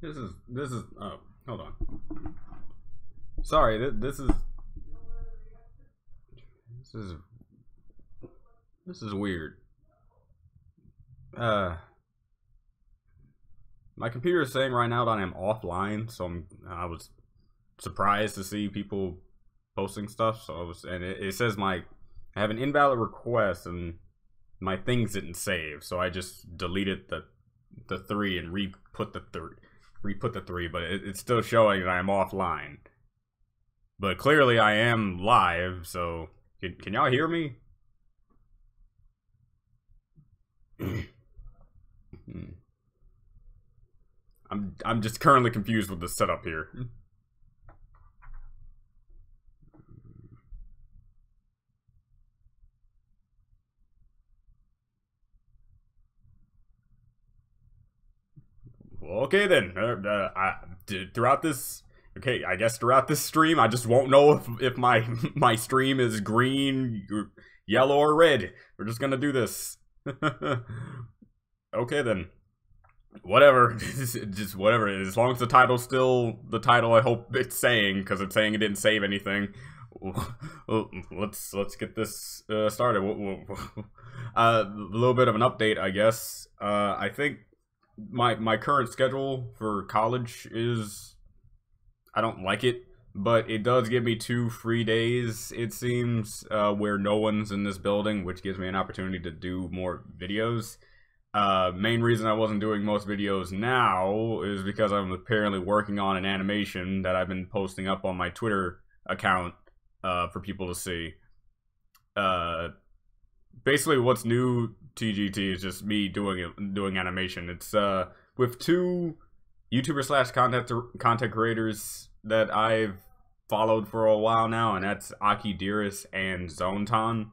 This is oh, hold on. Sorry, this is this is weird. Uh my computer is saying right now that I'm offline, so I was surprised to see people posting stuff. So it says I have an invalid request and my things didn't save, so I just deleted the three and re-put the three, but it's still showing that I'm offline. But clearly I am live, so can y'all hear me? I'm just currently confused with the setup here. Okay then. Throughout this, okay, I guess throughout this stream, I just won't know if my my stream is green, yellow, or red. We're just gonna do this. Okay then. Whatever, just whatever. As long as the title's still the title, I hope it's saying, because it's saying it didn't save anything. Well, let's get this started. A little bit of an update, I guess. I think my current schedule for college is, I don't like it, but it does give me 2 free days, it seems, where no one's in this building, which gives me an opportunity to do more videos. Main reason I wasn't doing most videos now is because I'm apparently working on an animation that I've been posting up on my Twitter account for people to see. Basically, what's new TGT is just me doing animation. It's with 2 YouTubers slash content creators that I've followed for a while now, and that's Aki Dearest and Zonton,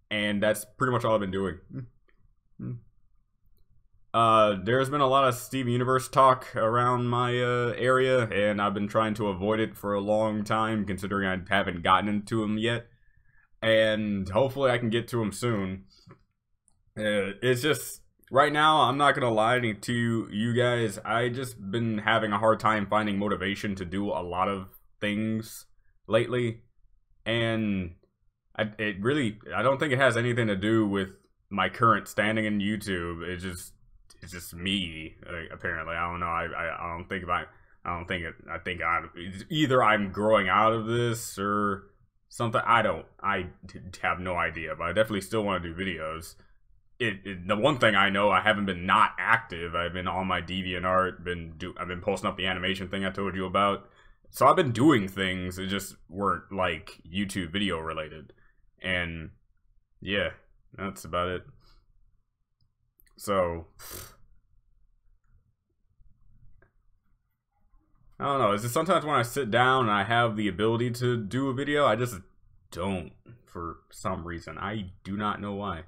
and that's pretty much all I've been doing. There's been a lot of Steven Universe talk around my area, and I've been trying to avoid it for a long time, considering I haven't gotten into him yet. And hopefully I can get to him soon. It's just, right now, I'm not gonna lie to you guys, I just been having a hard time finding motivation to do a lot of things lately. And I don't think it has anything to do with my current standing in YouTube. It's just me, apparently. I don't know. I don't think either I'm growing out of this or something. I have no idea, but I definitely still want to do videos. The one thing I know, I haven't been not active. I've been on my DeviantArt, I've been posting up the animation thing I told you about. So I've been doing things that just weren't like YouTube video related. And yeah, that's about it. So I don't know. It's just sometimes when I sit down and I have the ability to do a video, I just don't for some reason. I do not know why.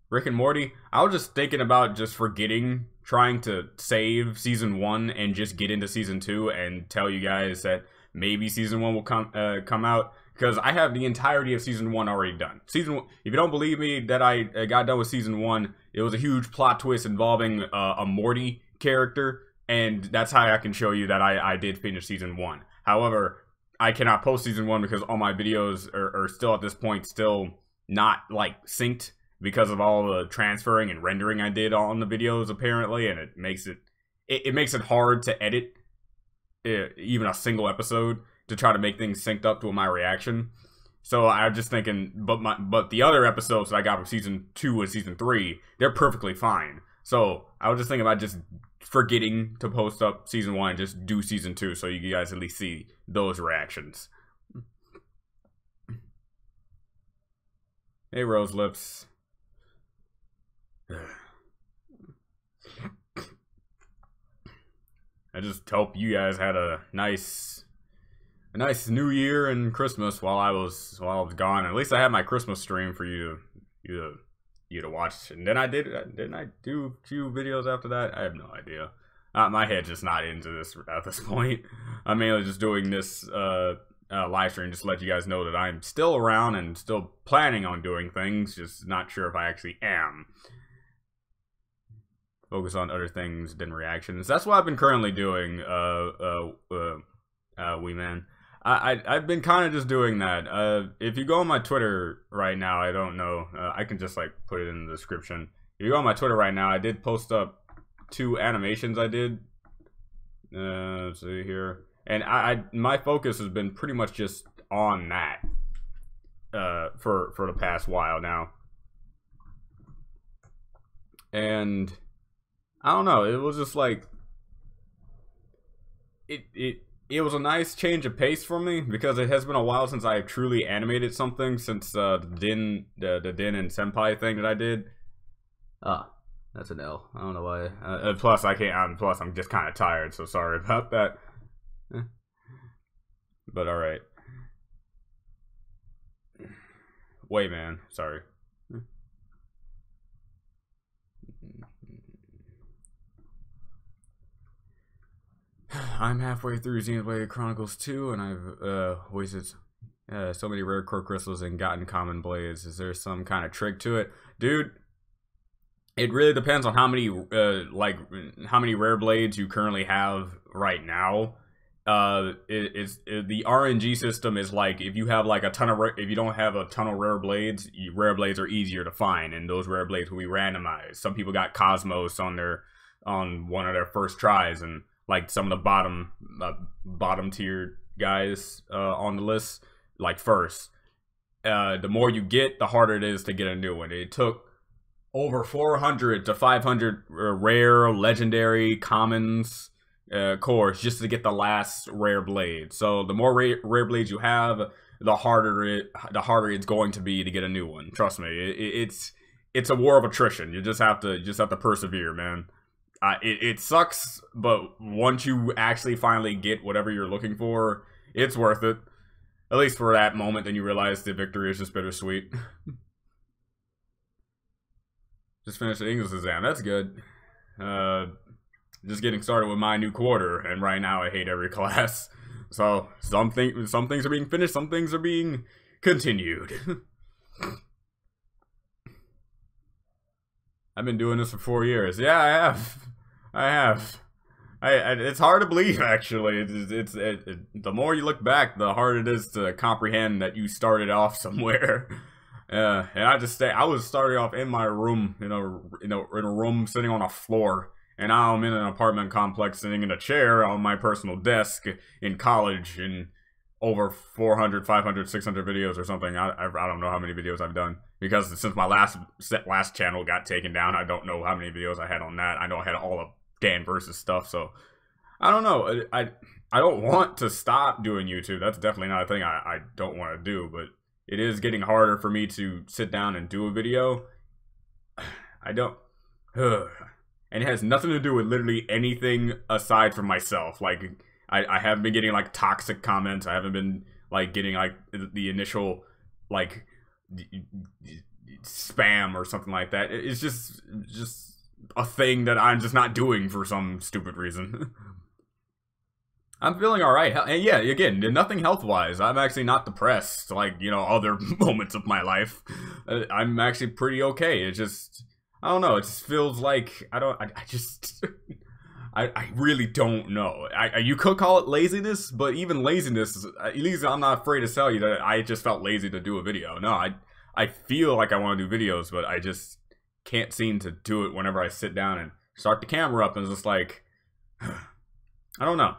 Rick and Morty, I was just thinking about just trying to save season 1 and just get into season 2 and tell you guys that maybe season 1 will come out, because I have the entirety of season 1 already done. Season 1, if you don't believe me that I got done with season 1, it was a huge plot twist involving a Morty character, and that's how I can show you that I did finish season 1. However, I cannot post season 1 because all my videos are still at this point still not like synced, because of all the transferring and rendering I did on the videos, apparently, and it makes it hard to edit even a single episode to try to make things synced up to my reaction. So I'm just thinking, but the other episodes that I got from season 2 and season 3, they're perfectly fine. So I was just thinking about just forgetting to post up season 1 and just do season 2, so you guys at least see those reactions. Hey, Rose Lips. I just hope you guys had a nice New Year and Christmas while I was gone. At least I had my Christmas stream for you to watch. And then didn't I do a few videos after that? I have no idea. My head's just not into this at this point. I'm mainly just doing this live stream just to let you guys know that I'm still around and still planning on doing things, just not sure if I actually am. focus on other things than reactions. That's what I've been currently doing, wee man. I've been kind of just doing that. If you go on my Twitter right now, I don't know. I can just like put it in the description. If you go on my Twitter right now, I did post up 2 animations I did. Let's see here, and my focus has been pretty much just on that for the past while now, and I don't know, it was just like it was a nice change of pace for me, because it has been a while since I've truly animated something, since the Din and Senpai thing that I did. That's an L. I don't know why. Plus, I can't. Plus, I'm just kind of tired, so sorry about that. But all right. Wait, man. Sorry. I'm halfway through Xenoblade Chronicles 2, and I've wasted so many rare core crystals and gotten common blades. Is there some kind of trick to it, dude? It really depends on how many rare blades you currently have right now. The RNG system is like, if you have like if you don't have a ton of rare blades are easier to find, and those rare blades will be randomized. Some people got Cosmos on one of their first tries, and like some of the bottom tier guys on the list, like first. The more you get, the harder it is to get a new one. It took over 400 to 500 rare, legendary, commons cores just to get the last rare blade. So the more rare blades you have, the harder it's going to be to get a new one. Trust me, it's a war of attrition. You just have to persevere, man. It sucks, but once you actually finally get whatever you're looking for, it's worth it. At least for that moment, then you realize the victory is just bittersweet. Just finished the English exam. That's good. Just getting started with my new quarter, and right now I hate every class. So some things are being finished, some things are being continued. I've been doing this for 4 years. Yeah, I have. It's hard to believe, actually. The more you look back, the harder it is to comprehend that you started off somewhere. And I was starting off in my room, in a room sitting on a floor, and now I'm in an apartment complex sitting in a chair on my personal desk in college, and over 400, 500, 600 videos or something. I don't know how many videos I've done, because since my last channel got taken down, I don't know how many videos I had on that. I know I had all of Dan versus stuff, so I don't know. I don't want to stop doing YouTube. That's definitely not a thing I don't want to do, but it is getting harder for me to sit down and do a video. I don't. And it has nothing to do with literally anything aside from myself. Like, I haven't been getting like toxic comments. I haven't been like getting like the initial like spam or something like that. It's just a thing that I'm just not doing for some stupid reason. I'm feeling alright. And yeah, again, nothing health-wise. I'm actually not depressed like, other moments of my life. I'm actually pretty okay. It just, I don't know. It just feels like, I really don't know. You could call it laziness, but even laziness, at least I'm not afraid to tell you that I just felt lazy to do a video. No, I feel like I want to do videos, but I just can't seem to do it whenever I sit down and start the camera up, and it's just like, I don't know.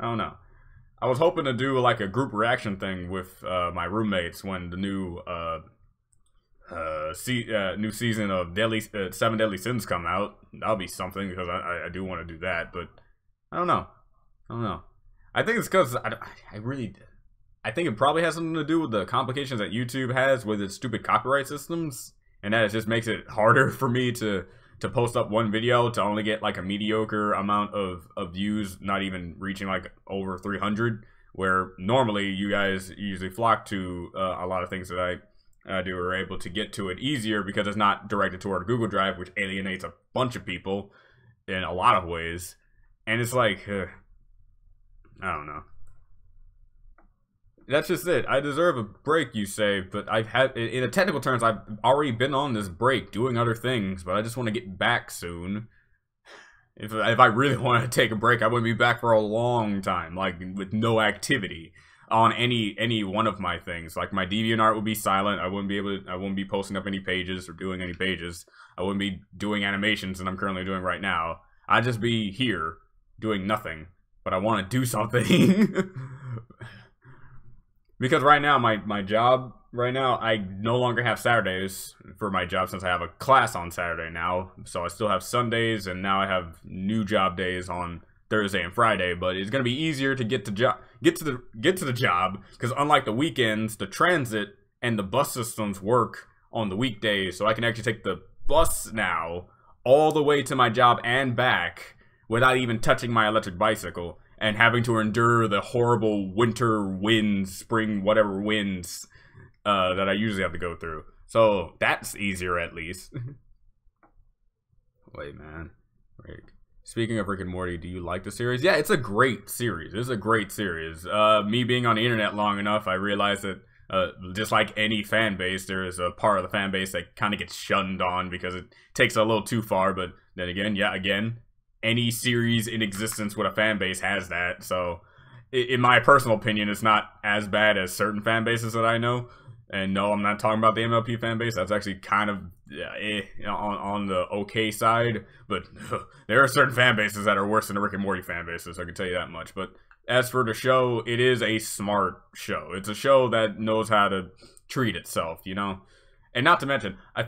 I was hoping to do like a group reaction thing with my roommates when the new new season of 7 Deadly Sins come out. That'll be something, because I do want to do that, but I don't know. I think it's because I think it probably has something to do with the complications that YouTube has with its stupid copyright systems, and that it just makes it harder for me to post up one video to only get like a mediocre amount of views, not even reaching like over 300, where normally you guys usually flock to a lot of things that I do are able to get to it easier, because it's not directed toward Google Drive, which alienates a bunch of people in a lot of ways. And it's like, I don't know. That's just it. I deserve a break, you say, but I've had, in the technical terms, I've already been on this break doing other things, but I just want to get back soon. If I really wanted to take a break, I wouldn't be back for a long time, like with no activity on any one of my things. Like my DeviantArt would be silent. I wouldn't be posting up any pages or doing any pages. I wouldn't be doing animations that I'm currently doing right now. I'd just be here doing nothing. But I want to do something. Because right now, my job, right now, I no longer have Saturdays for my job since I have a class on Saturday now. So I still have Sundays, and now I have new job days on Thursday and Friday. But it's gonna be easier to get to the job because unlike the weekends, the transit and the bus systems work on the weekdays, so I can actually take the bus now all the way to my job and back without even touching my electric bicycle and having to endure the horrible winter winds, spring whatever winds that I usually have to go through. So that's easier at least. Wait, man. Rick. Speaking of Rick and Morty, do you like the series? Yeah, it's a great series. It's a great series. Me being on the internet long enough, I realized that just like any fan base, there is a part of the fan base that kind of gets shunned on because it takes it a little too far. But then again, yeah, any series in existence with a fan base has that. So, in my personal opinion, it's not as bad as certain fan bases that I know. And no, I'm not talking about the MLP fan base. That's actually kind of on the okay side. But there are certain fan bases that are worse than the Rick and Morty fan bases. I can tell you that much. But as for the show, it is a smart show. It's a show that knows how to treat itself, you know. And not to mention, I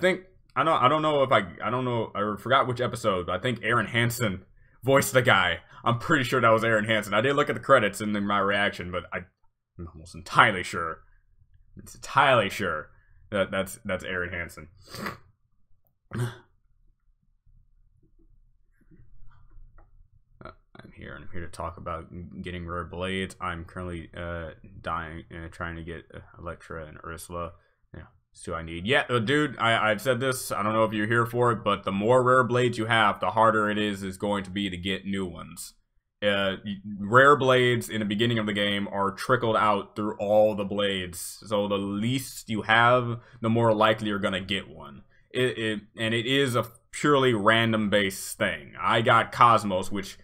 forgot which episode, but I think Aaron Hansen voiced the guy. I'm pretty sure that was Aaron Hansen. I did look at the credits in my reaction, but I'm almost entirely sure. It's entirely sure that that's Aaron Hansen. I'm here to talk about getting rare blades. I'm currently trying to get Electra and Ursula. Yeah. So I need, dude, I've said this, I don't know if you're here for it, but the more rare blades you have, the harder it is going to be to get new ones. Rare blades in the beginning of the game are trickled out through all the blades, so the least you have, the more likely you're gonna get one. And it is a purely random based thing. I got Cosmos, which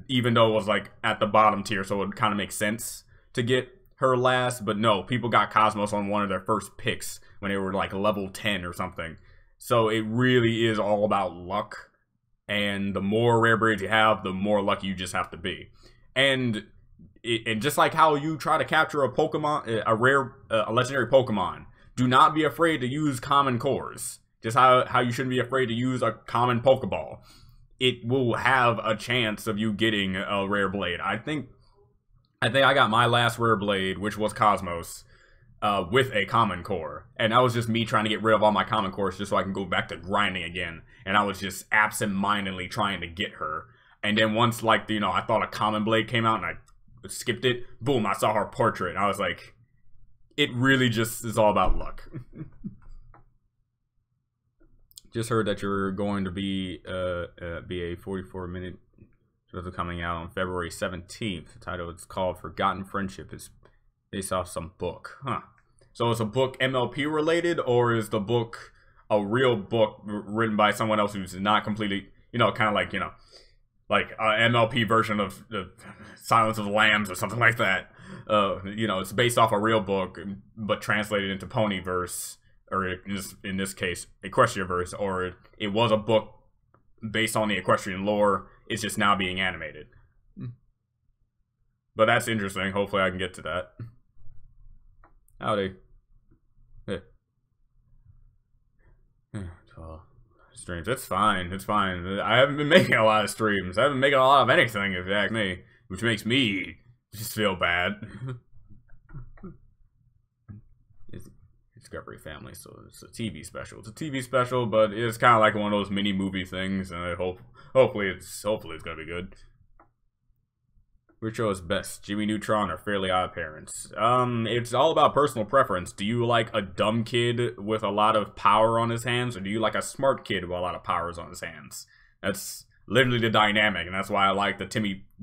even though it was like at the bottom tier, so it kind of makes sense to get her last, but no, people got Cosmos on one of their first picks when they were like level 10 or something. So it really is all about luck, and the more rare blades you have, the more lucky you just have to be. And just like how you try to capture a Pokemon, a legendary Pokemon, do not be afraid to use common cores. Just how you shouldn't be afraid to use a common Pokeball. It will have a chance of you getting a rare blade. I think I got my last rare blade, which was Cosmos, with a common core. And that was just me trying to get rid of all my common cores just so I can go back to grinding again. And I was just absent-mindedly trying to get her. And then once, like, you know, I thought a common blade came out and I skipped it, boom, I saw her portrait. And I was like, it really just is all about luck. Just heard that you're going to be a 44-minute coming out on February 17th. The title is called Forgotten Friendship. It's based off some book. Huh. So is a book MLP related, or is the book a real book written by someone else who's not completely, you know, kind of like, you know, like an MLP version of the Silence of the Lambs or something like that? You know, it's based off a real book, but translated into Ponyverse, or in this case, Equestriaverse, or it was a book based on the equestrian lore. It's just now being animated. But that's interesting. Hopefully I can get to that. Howdy. Hey. Streams. It's fine. It's fine. I haven't been making a lot of streams. I haven't been making a lot of anything, if you ask me. Which makes me just feel bad. Discovery Family, so it's a TV special. It's a TV special, but it's kind of like one of those mini movie things, and I hopefully it's gonna be good. Which show is best, Jimmy Neutron or Fairly OddParents? It's all about personal preference. Do you like a dumb kid with a lot of power on his hands, or do you like a smart kid with a lot of powers on his hands? That's literally the dynamic, and that's why I like the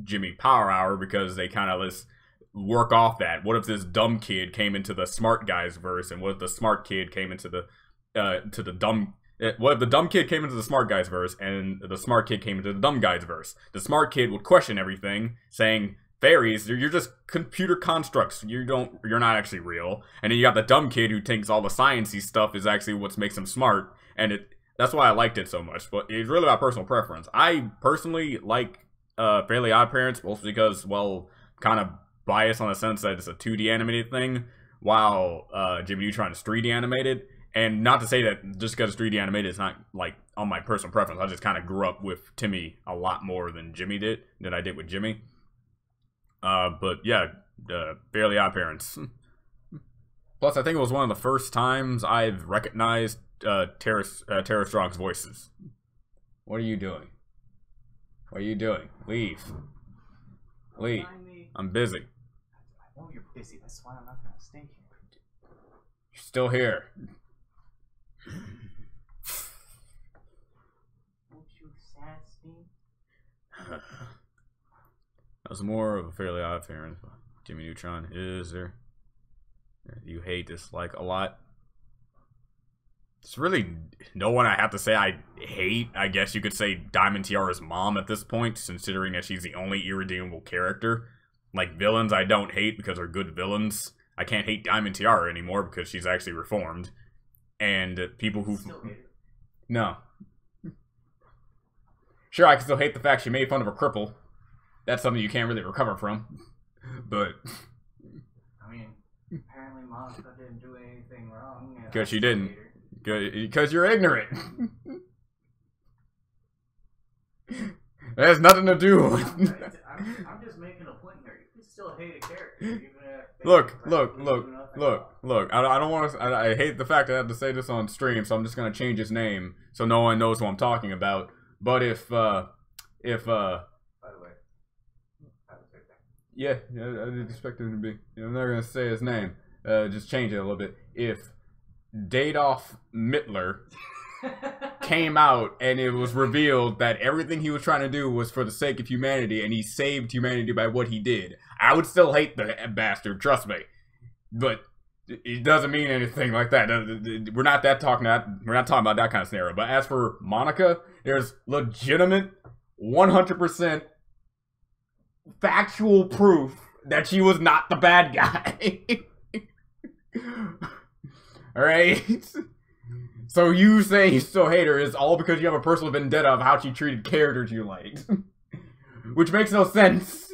Jimmy Power Hour, because they kind of just work off that. What if this dumb kid came into the smart guy's verse, and what if the smart kid came into the dumb What if the dumb kid came into the smart guy's verse, and the smart kid came into the dumb guy's verse? The smart kid would question everything, saying, fairies, you're just computer constructs. You're not actually real. And then you got the dumb kid who thinks all the sciencey stuff is actually what makes him smart. And that's why I liked it so much. But it's really about personal preference. I personally like Fairly OddParents, mostly because, well, kind of biased on the sense that it's a 2D animated thing, while Jimmy Neutron is 3D animated. And not to say that just because it's 3D animated, it's not, like, on my personal preference. I just kind of grew up with Timmy a lot more than I did with Jimmy. But yeah, Fairly OddParents. Plus, I think it was one of the first times I've recognized Tara Strong's voices. What are you doing? What are you doing? Leave. Leave. I'm busy. I know you're busy, that's why I'm not gonna stay here. You're still here. Won't you sass me? That was more of a Fairly OddParents. Jimmy Neutron, is there you hate, dislike a lot? It's really no one I have to say I hate. I guess you could say Diamond Tiara's mom at this point, considering that she's the only irredeemable character. Like, villains I don't hate because they're good villains. I can't hate Diamond Tiara anymore because she's actually reformed. And people who... No. Sure, I can still hate the fact she made fun of a cripple. That's something you can't really recover from. But... I mean, apparently Monica didn't do anything wrong. Because she didn't. Because you're ignorant. That has nothing to do with... I'm just making a point here. You can still hate a character, even if... Look. I don't want to... I hate the fact that I have to say this on stream, so I'm just going to change his name so no one knows who I'm talking about. But if By the way, yeah, I didn't expect him to be. I'm not going to say his name. Just change it a little bit. If Dadolf Mittler came out and it was revealed that everything he was trying to do was for the sake of humanity and he saved humanity by what he did, I would still hate the bastard, trust me. But it doesn't mean anything like that. We're not talking about that kind of scenario. But as for Monica, there's legitimate 100% factual proof that she was not the bad guy. Alright? So you saying you still hate her is all because you have a personal vendetta of how she treated characters you liked. Which makes no sense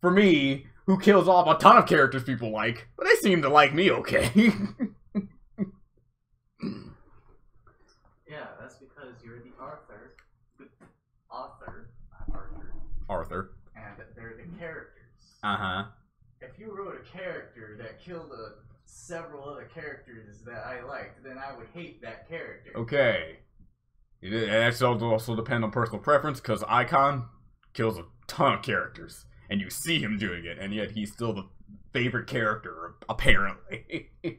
for me, who kills off a ton of characters people like, but they seem to like me okay. Yeah, that's because you're the author, Arthur. And they're the characters. Uh-huh. If you wrote a character that killed several other characters that I liked, then I would hate that character. Okay. It actually also depends on personal preference, because Icon kills a ton of characters, and you see him doing it, and yet he's still the favorite character, apparently. I'd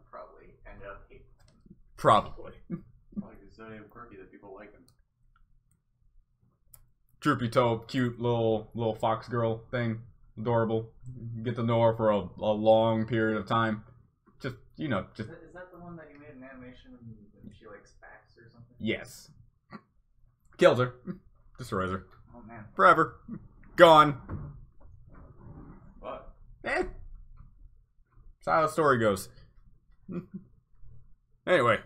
probably end up hating him. Probably. Like, it's so damn quirky that people like him. Droopy toe, cute little fox girl thing. Adorable. Get to know her for a long period of time. Just, you know, just... Is that the one that you made an animation when she, like, spacks or something? Yes. Kills her. Destroys her. Oh, man. Forever. Gone. What? That's how the story goes. Anyway.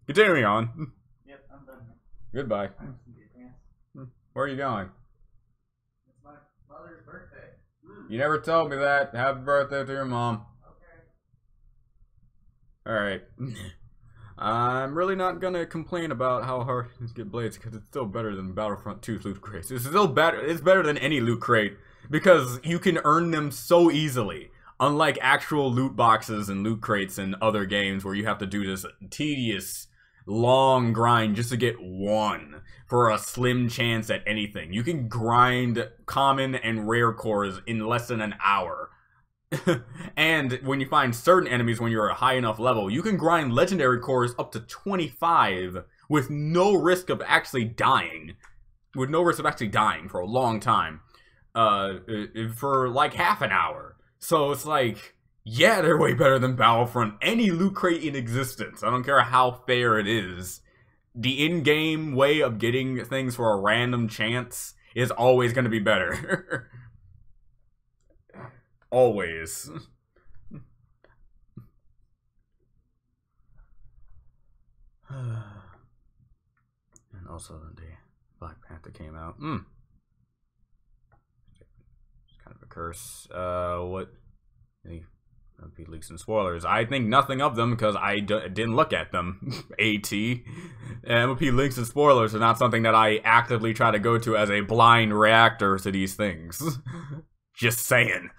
Continuing on. Yep, I'm done. Goodbye. Where are you going? It's my mother's birthday. You never told me that. Happy birthday to your mom. Okay. Alright. I'm really not gonna complain about how hard it is to get blades, because it's still better than Battlefront 2's loot crates. It's still better. It's better than any loot crate, because you can earn them so easily. Unlike actual loot boxes and loot crates in other games where you have to do this tedious, long grind just to get one for a slim chance at anything. You can grind common and rare cores in less than an hour. And when you find certain enemies when you're a high enough level, you can grind legendary cores up to 25 with no risk of actually dying. With no risk of actually dying for a long time. For like half an hour. So it's like, Yeah, they're way better than Battlefront. Any loot crate in existence. I don't care how fair it is. The in-game way of getting things for a random chance is always going to be better. Always. And also the Black Panther came out. It's kind of a curse. What? Be leaks and spoilers. I think nothing of them because I didn't look at them. AT. MLP links and spoilers are not something that I actively try to go to as a blind reactor to these things. Just saying.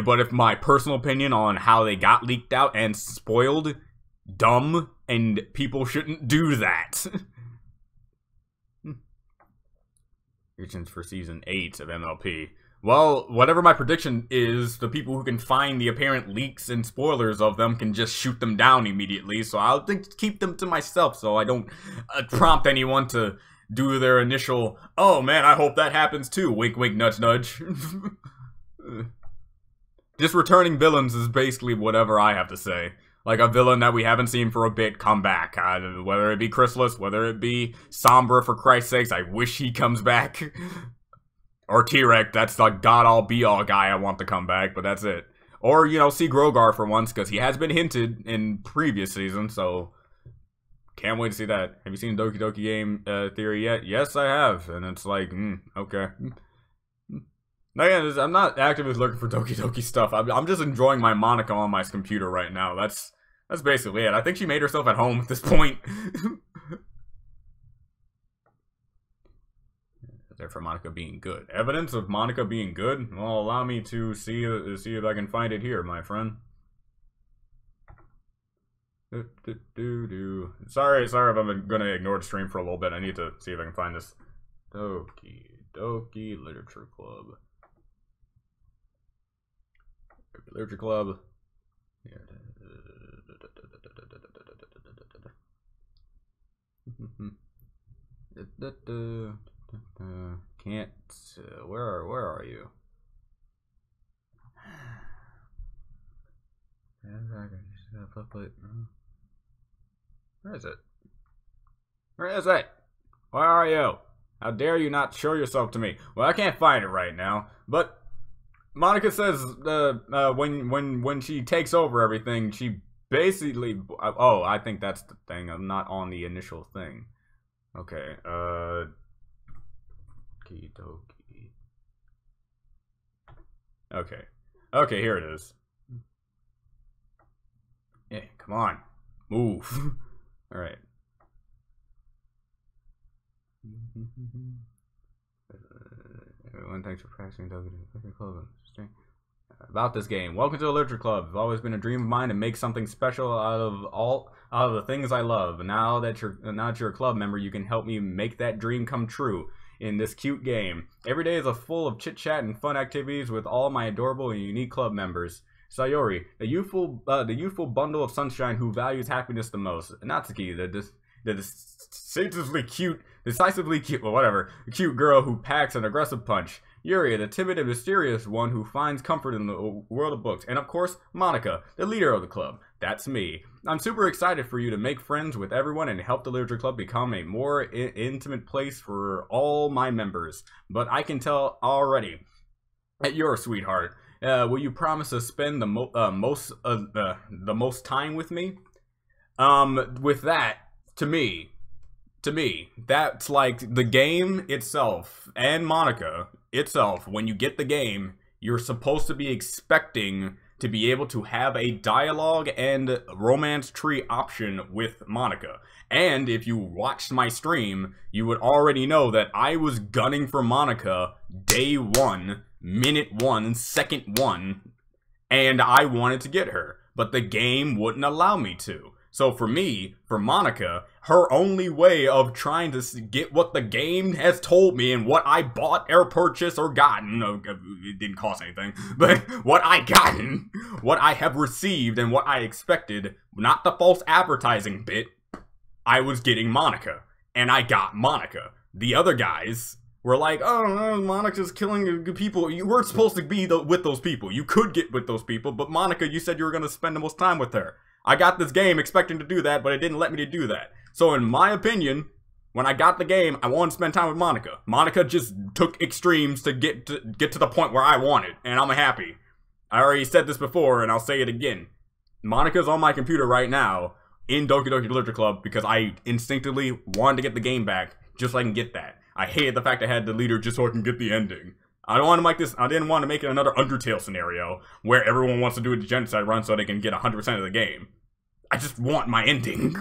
But if my personal opinion on how they got leaked out and spoiled, dumb, and people shouldn't do that. Predictions for season 8 of MLP. Well, whatever my prediction is, the people who can find the apparent leaks and spoilers of them can just shoot them down immediately, so I'll keep them to myself so I don't prompt anyone to do their initial, oh man, I hope that happens too, wink wink nudge nudge. Just returning villains is basically whatever I have to say. Like a villain that we haven't seen for a bit come back. Whether it be Chrysalis, whether it be Sombra, for Christ's sakes, I wish he comes back. Or T-Rex, that's the god-all-be-all guy I want to come back, but that's it. Or, you know, see Grogar for once, because he has been hinted in previous seasons, so can't wait to see that. Have you seen Doki Doki Game Theory yet? Yes, I have, and it's like, okay. Again, I'm not actively looking for Doki Doki stuff. I'm just enjoying my Monica on my computer right now. That's basically it. I think she made herself at home at this point. There for Monica being good. Evidence of Monica being good? Well, allow me to see if I can find it here, my friend. Sorry if I'm gonna ignore the stream for a little bit. I need to see if I can find this. Doki Doki Literature Club. Literature Club. Can't. Where are you? Where is it? Where is it? Where are you? How dare you not show yourself to me? Well, I can't find it right now, but Monica says when she takes over everything, she basically. Oh, I think that's the thing. I'm not on the initial thing. Okay. Doki. Okay. Okay, here it is. Yeah, come on. Move. Alright. Everyone, thanks for practicing Doki Club. About this game. Welcome to the Literature Club. It's always been a dream of mine to make something special out of the things I love. Now that you're a club member, you can help me make that dream come true in this cute game. Every day is full of chit chat and fun activities with all my adorable and unique club members. Sayori, the youthful bundle of sunshine who values happiness the most. Natsuki, the decisively cute, well, whatever, cute girl who packs an aggressive punch. Yuri, the timid and mysterious one who finds comfort in the world of books. And of course, Monica, the leader of the club. That's me. I'm super excited for you to make friends with everyone and help the Literature Club become a more intimate place for all my members. But I can tell already that you're a sweetheart. Will you promise to spend the most time with me? With that, to me, that's like the game itself and Monica itself. When you get the game, you're supposed to be expecting to be able to have a dialogue and romance tree option with Monica. And if you watched my stream, you would already know that I was gunning for Monica day 1, minute 1, second 1, and I wanted to get her, but the game wouldn't allow me to. So for me, for Monica, her only way of trying to get what the game has told me and what I bought or purchased or gotten, it didn't cost anything, but what I gotten, what I have received and what I expected, not the false advertising bit, I was getting Monica. And I got Monica. The other guys, We're like, oh, Monica's killing people. You weren't supposed to be with those people. You could get with those people, but Monica, you said you were going to spend the most time with her. I got this game expecting to do that, but it didn't let me to do that. So in my opinion, when I got the game, I wanted to spend time with Monica. Monica just took extremes to get to the point where I wanted, and I'm happy. I already said this before, and I'll say it again. Monica's on my computer right now in Doki Doki Literature Club because I instinctively wanted to get the game back just so I can get that. I hated the fact I had to delete her just so I can get the ending. I don't want to make this. I didn't want to make it another Undertale scenario where everyone wants to do a genocide run so they can get 100% of the game. I just want my ending.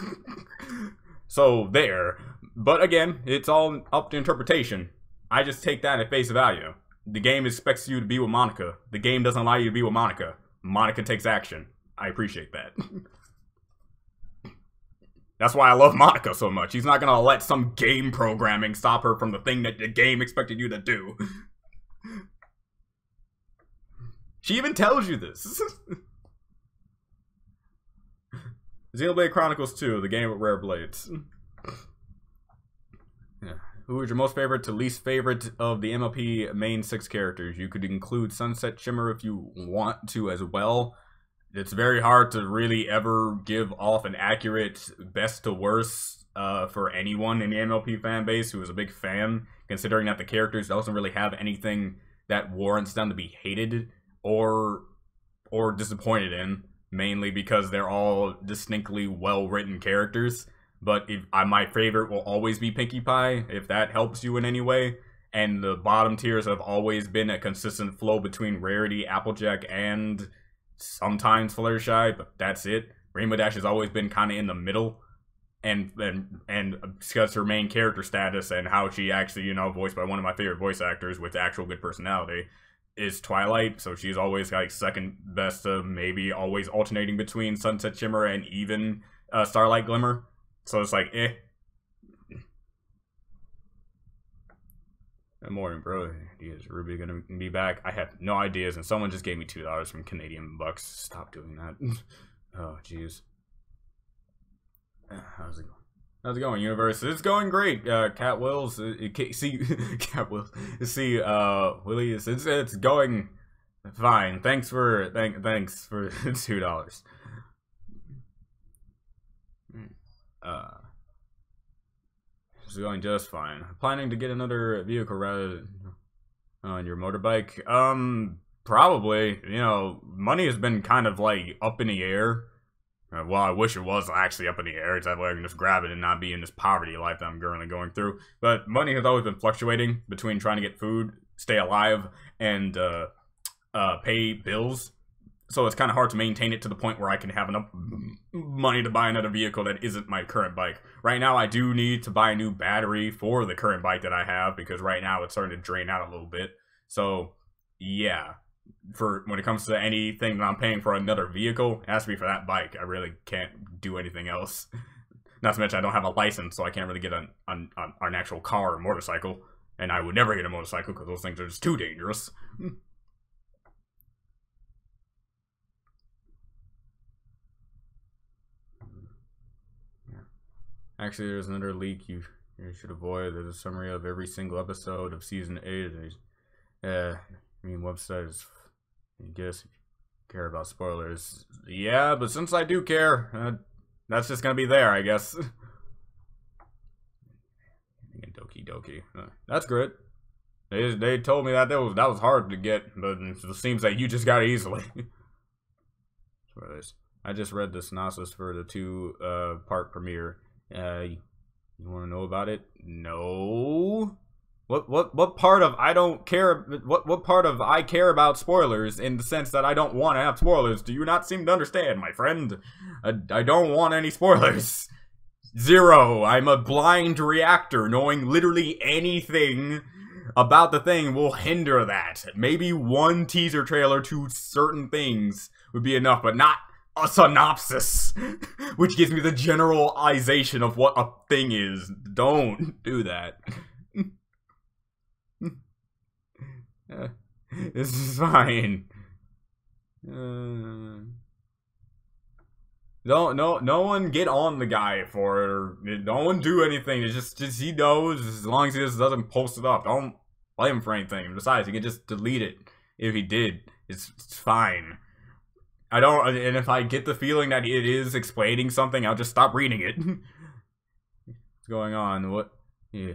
So there. But again, it's all up to interpretation. I just take that at face value. The game expects you to be with Monica. The game doesn't allow you to be with Monica. Monica takes action. I appreciate that. That's why I love Monica so much. She's not gonna let some game programming stop her from the thing that the game expected you to do. She even tells you this. Xenoblade Chronicles 2, the game with rare blades. Yeah. Who is your most favorite to least favorite of the MLP main 6 characters? You could include Sunset Shimmer if you want to as well. It's very hard to really ever give off an accurate best to worst for anyone in the MLP fan base who is a big fan, considering that the characters doesn't really have anything that warrants them to be hated or disappointed in, mainly because they're all distinctly well-written characters. But my favorite will always be Pinkie Pie, if that helps you in any way. And the bottom tiers have always been a consistent flow between Rarity, Applejack, and sometimes Fluttershy, but that's it. Rainbow Dash has always been kind of in the middle, and because her main character status and how she actually, you know, voiced by one of my favorite voice actors with actual good personality, is Twilight. So she's always like second best of maybe always alternating between Sunset Shimmer and even Starlight Glimmer. So it's like, eh. Good morning, bro. Is Ruby gonna be back? I have no ideas, and someone just gave me $2 from Canadian bucks. Stop doing that. Oh, jeez. How's it going? How's it going, universe? It's going great. Cat Wills, see, Cat Wills, see, Willie, it's going fine. Thanks for $2. It's going just fine. Planning to get another vehicle rather on your motorbike? Probably. You know, money has been kind of like up in the air. Well, I wish it was actually up in the air. It's that way I can just grab it and not be in this poverty life that I'm currently going through. But money has always been fluctuating between trying to get food, stay alive, and pay bills. So it's kind of hard to maintain it to the point where I can have enough money to buy another vehicle that isn't my current bike. Right now, I do need to buy a new battery for the current bike that I have, because right now it's starting to drain out a little bit. So, yeah. For when it comes to anything that I'm paying for another vehicle, it has to be for that bike. I really can't do anything else. Not to mention I don't have a license, so I can't really get an actual car or motorcycle. And I would never get a motorcycle because those things are just too dangerous. Actually, there's another leak you should avoid. There's a summary of every single episode of Season 8. Website is, I guess, if you care about spoilers. Yeah, but since I do care, that's just gonna be there, I guess. Doki Doki. That's good. They told me that was hard to get, but it seems like you just got it easily. I just read the synopsis for the 2-part premiere. You want to know about it? No. What part of I don't care? What part of I care about spoilers in the sense that I don't want to have spoilers? Do you not seem to understand, my friend? I don't want any spoilers. Zero. I'm a blind reactor. Knowing literally anything about the thing will hinder that. Maybe one teaser trailer to certain things would be enough, but not a synopsis, which gives me the generalization of what a thing is. Don't do that. This is fine. No one get on the guy for it, or no one do anything. It's just he knows, as long as he just doesn't post it up. Don't blame him for anything. Besides, he can just delete it if he did. It's fine. I don't, and if I get the feeling that it is explaining something, I'll just stop reading it. What's going on? What? Yeah.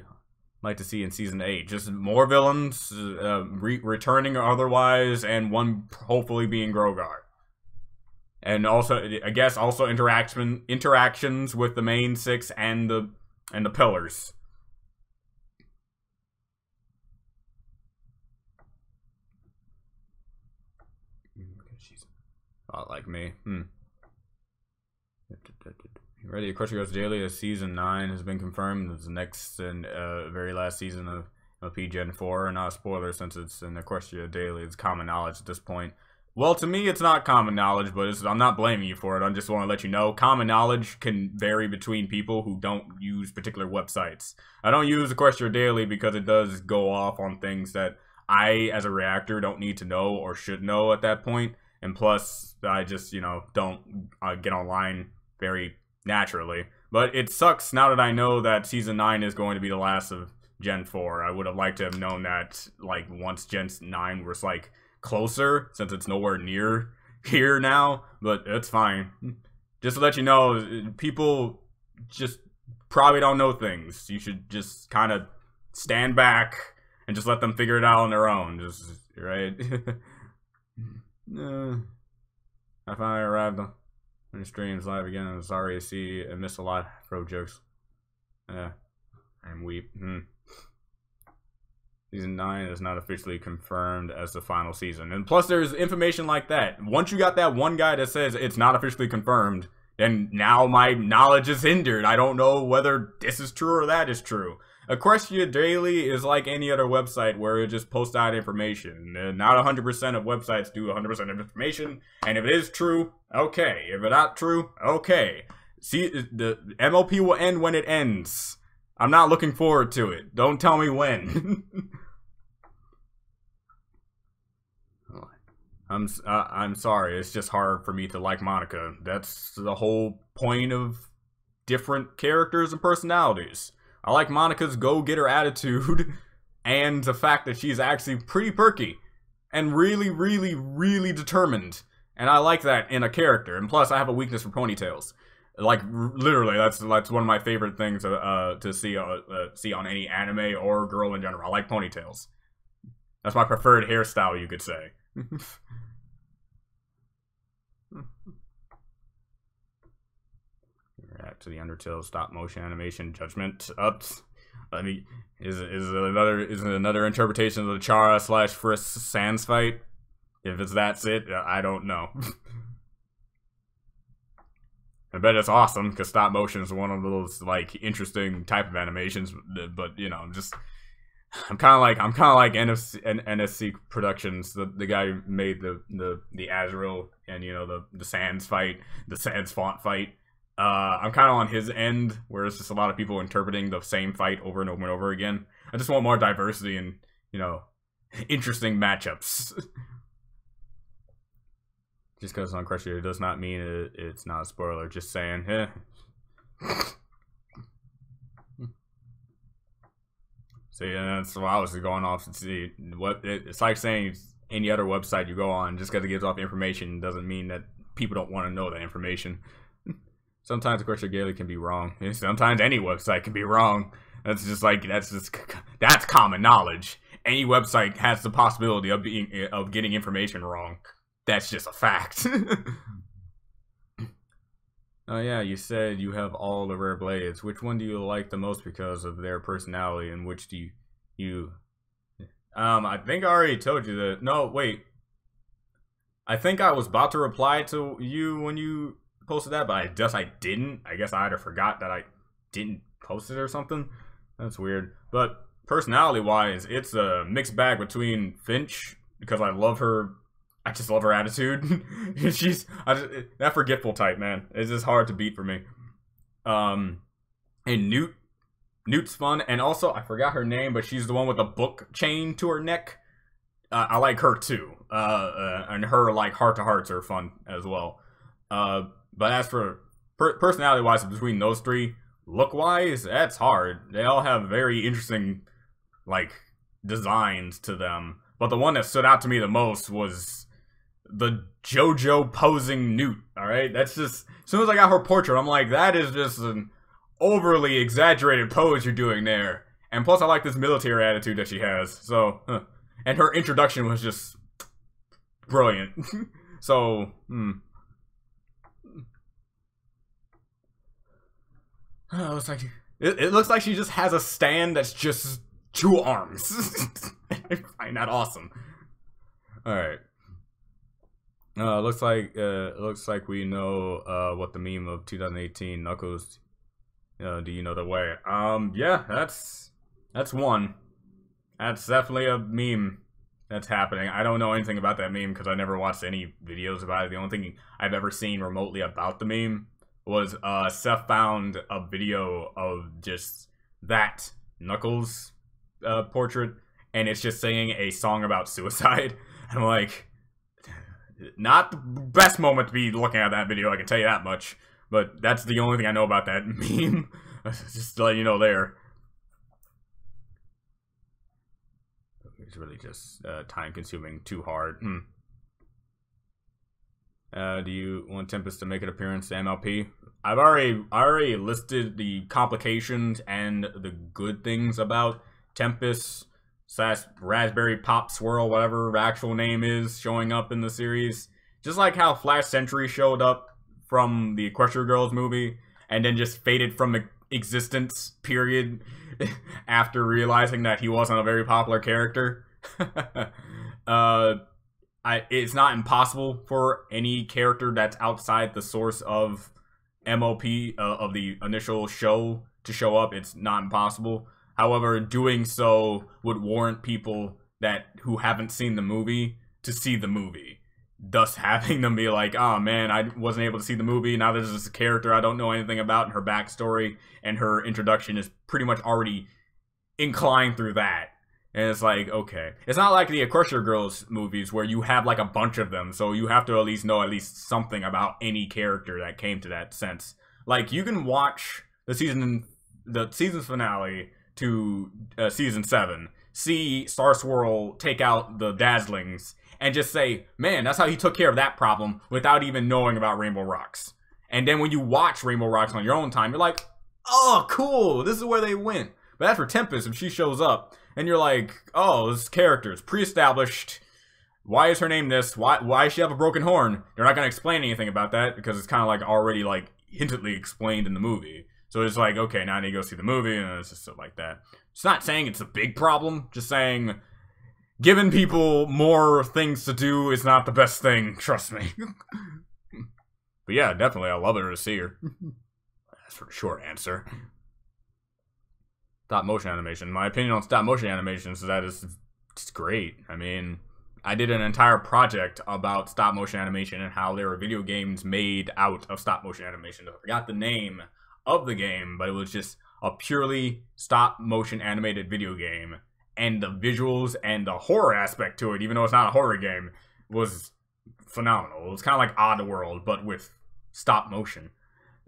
Like to see in season 8, just more villains returning or otherwise, and one hopefully being Grogar. And also, I guess, also interactions with the main 6 and the pillars. She's a lot like me. Ready? Of course, Goes Daily. Season 9 has been confirmed. It's the next and very last season of LP Gen 4. Not a spoiler since it's in Equestria Daily. It's common knowledge at this point. Well, to me, it's not common knowledge, but I'm not blaming you for it. I just want to let you know, common knowledge can vary between people who don't use particular websites. I don't use Equestria Daily because it does go off on things that I, as a reactor, don't need to know or should know at that point. And plus, I just, you know, don't get online very naturally. But it sucks now that I know that Season 9 is going to be the last of Gen 4. I would have liked to have known that, like, once Gen 9 was, like, closer, since it's nowhere near here now, but it's fine. Just to let you know, people just probably don't know things. You should just kind of stand back and just let them figure it out on their own. Just, right? I finally arrived on the streams live again. I'm sorry to see and miss a lot of pro jokes. I'm weep. Season 9 is not officially confirmed as the final season. And plus, there's information like that. Once you got that one guy that says it's not officially confirmed, then now my knowledge is hindered. I don't know whether this is true or that is true. Equestria Daily is like any other website where it just posts out information. Not 100% of websites do 100% of information. And if it is true, okay. If it's not true, okay. See, the MOP will end when it ends. I'm not looking forward to it. Don't tell me when. I'm sorry. It's just hard for me to like Monica. That's the whole point of different characters and personalities. I like Monica's go-getter attitude and the fact that she's actually pretty perky and really, really, really determined. And I like that in a character. And plus, I have a weakness for ponytails. Like, literally, that's one of my favorite things to see on any anime or girl in general. I like ponytails. That's my preferred hairstyle, you could say. Back to the Undertale stop motion animation judgment ups. Let me is another interpretation of the Chara / Frisk Sans fight. If that's it, I don't know. I bet it's awesome because stop motion is one of those like interesting type of animations. But you know, I'm kind of like NSC Productions, the guy who made the Azrael and you know the Sans fight, the Sans font fight. I'm kind of on his end, where it's just a lot of people interpreting the same fight over and over and over again. I just want more diversity and, you know, interesting matchups. Just because it's on Crush does not mean it's not a spoiler. Just saying, See, that's why I was going off to see what it's like saying any other website you go on. Just because it gives off information doesn't mean that people don't want to know that information. Sometimes the Equestria Daily can be wrong. Sometimes any website can be wrong. That's common knowledge. Any website has the possibility of getting information wrong. That's just a fact. Oh yeah, you said you have all the rare blades. Which one do you like the most because of their personality, and which do you I think I already told you that. No, wait. I think I was about to reply to you when you posted that, but I didn't. I guess I either forgot that I didn't post it or something. That's weird. But personality wise, it's a mixed bag between Finch, because I love her. I just love her attitude. That forgetful type, man. It's just hard to beat for me. And Newt's fun, and also I forgot her name, but she's the one with the book chain to her neck. I like her too. And her like heart to hearts are fun as well. But as for personality-wise, between those three, look-wise, that's hard. They all have very interesting, like, designs to them. But the one that stood out to me the most was the JoJo posing newt, alright? That's just, as soon as I got her portrait, I'm like, that is just an overly exaggerated pose you're doing there. And plus, I like this military attitude that she has, so, and her introduction was just brilliant. So, it looks like she just has a stand that's just 2 arms. I find that awesome. Alright. Looks like we know what the meme of 2018 Knuckles. Do you know the way? Yeah, that's one. That's definitely a meme that's happening. I don't know anything about that meme because I never watched any videos about it. The only thing I've ever seen remotely about the meme was Seth found a video of just that Knuckles portrait, and it's just singing a song about suicide. I'm like, not the best moment to be looking at that video, I can tell you that much. But that's the only thing I know about that meme. Just to let you know there. It's really just time-consuming, too hard. Do you want Tempest to make an appearance to MLP? I've already listed the complications and the good things about Tempest / Raspberry Pop Swirl, whatever her actual name is, showing up in the series. Just like how Flash Sentry showed up from the Equestria Girls movie and then just faded from existence, period, after realizing that he wasn't a very popular character. It's not impossible for any character that's outside the source of MOP, of the initial show, to show up. It's not impossible. However, doing so would warrant people who haven't seen the movie to see the movie. Thus having them be like, oh man, I wasn't able to see the movie, now there's this character I don't know anything about, and her backstory and her introduction is pretty much already inclined through that. And it's like, okay. It's not like the Equestria Girls movies where you have like a bunch of them, so you have to at least know at least something about any character that came to that sense. Like, you can watch the season finale to season 7, see Star Swirl take out the Dazzlings, and just say, man, that's how he took care of that problem without even knowing about Rainbow Rocks. And then when you watch Rainbow Rocks on your own time, you're like, oh, cool, this is where they went. But as for Tempest, if she shows up, and you're like, oh, this character is pre-established, why is her name this? Why does she have a broken horn? They're not going to explain anything about that, because it's kind of like already like hintedly explained in the movie. So it's like, okay, now I need to go see the movie, and it's just stuff like that. It's not saying it's a big problem, just saying giving people more things to do is not the best thing, trust me. But yeah, definitely, I love her to see her. That's for the short answer. Stop motion animation. My opinion on stop motion animations is that it's great. I mean, I did an entire project about stop motion animation and how there were video games made out of stop motion animation. I forgot the name of the game, but it was just a purely stop motion animated video game. And the visuals and the horror aspect to it, even though it's not a horror game, was phenomenal. It was kind of like Oddworld, but with stop motion.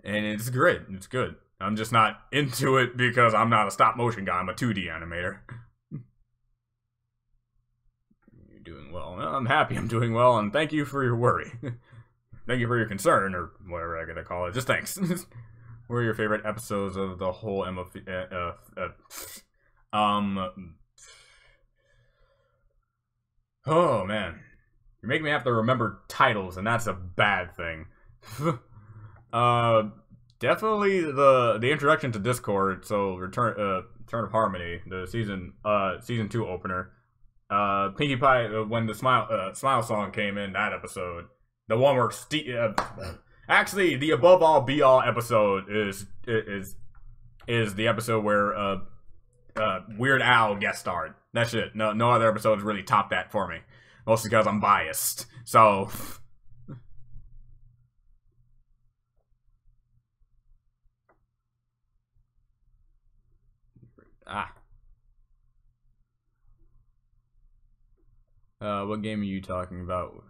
And it's great. It's good. I'm just not into it because I'm not a stop motion guy. I'm a 2D animator. You're doing well. Well, I'm happy I'm doing well, and thank you for your worry. Thank you for your concern, or whatever I gotta call it. Just thanks. What are your favorite episodes of the whole Oh, man. You're making me have to remember titles, and that's a bad thing. Definitely the introduction to Discord, so Return of Harmony, the season 2 opener. Pinkie Pie, when the Smile song came in, that episode. The one where actually, the Above All Be All episode is the episode where Weird Al guest starred. That's it. No other episodes really top that for me. Mostly because I'm biased. So what game are you talking about?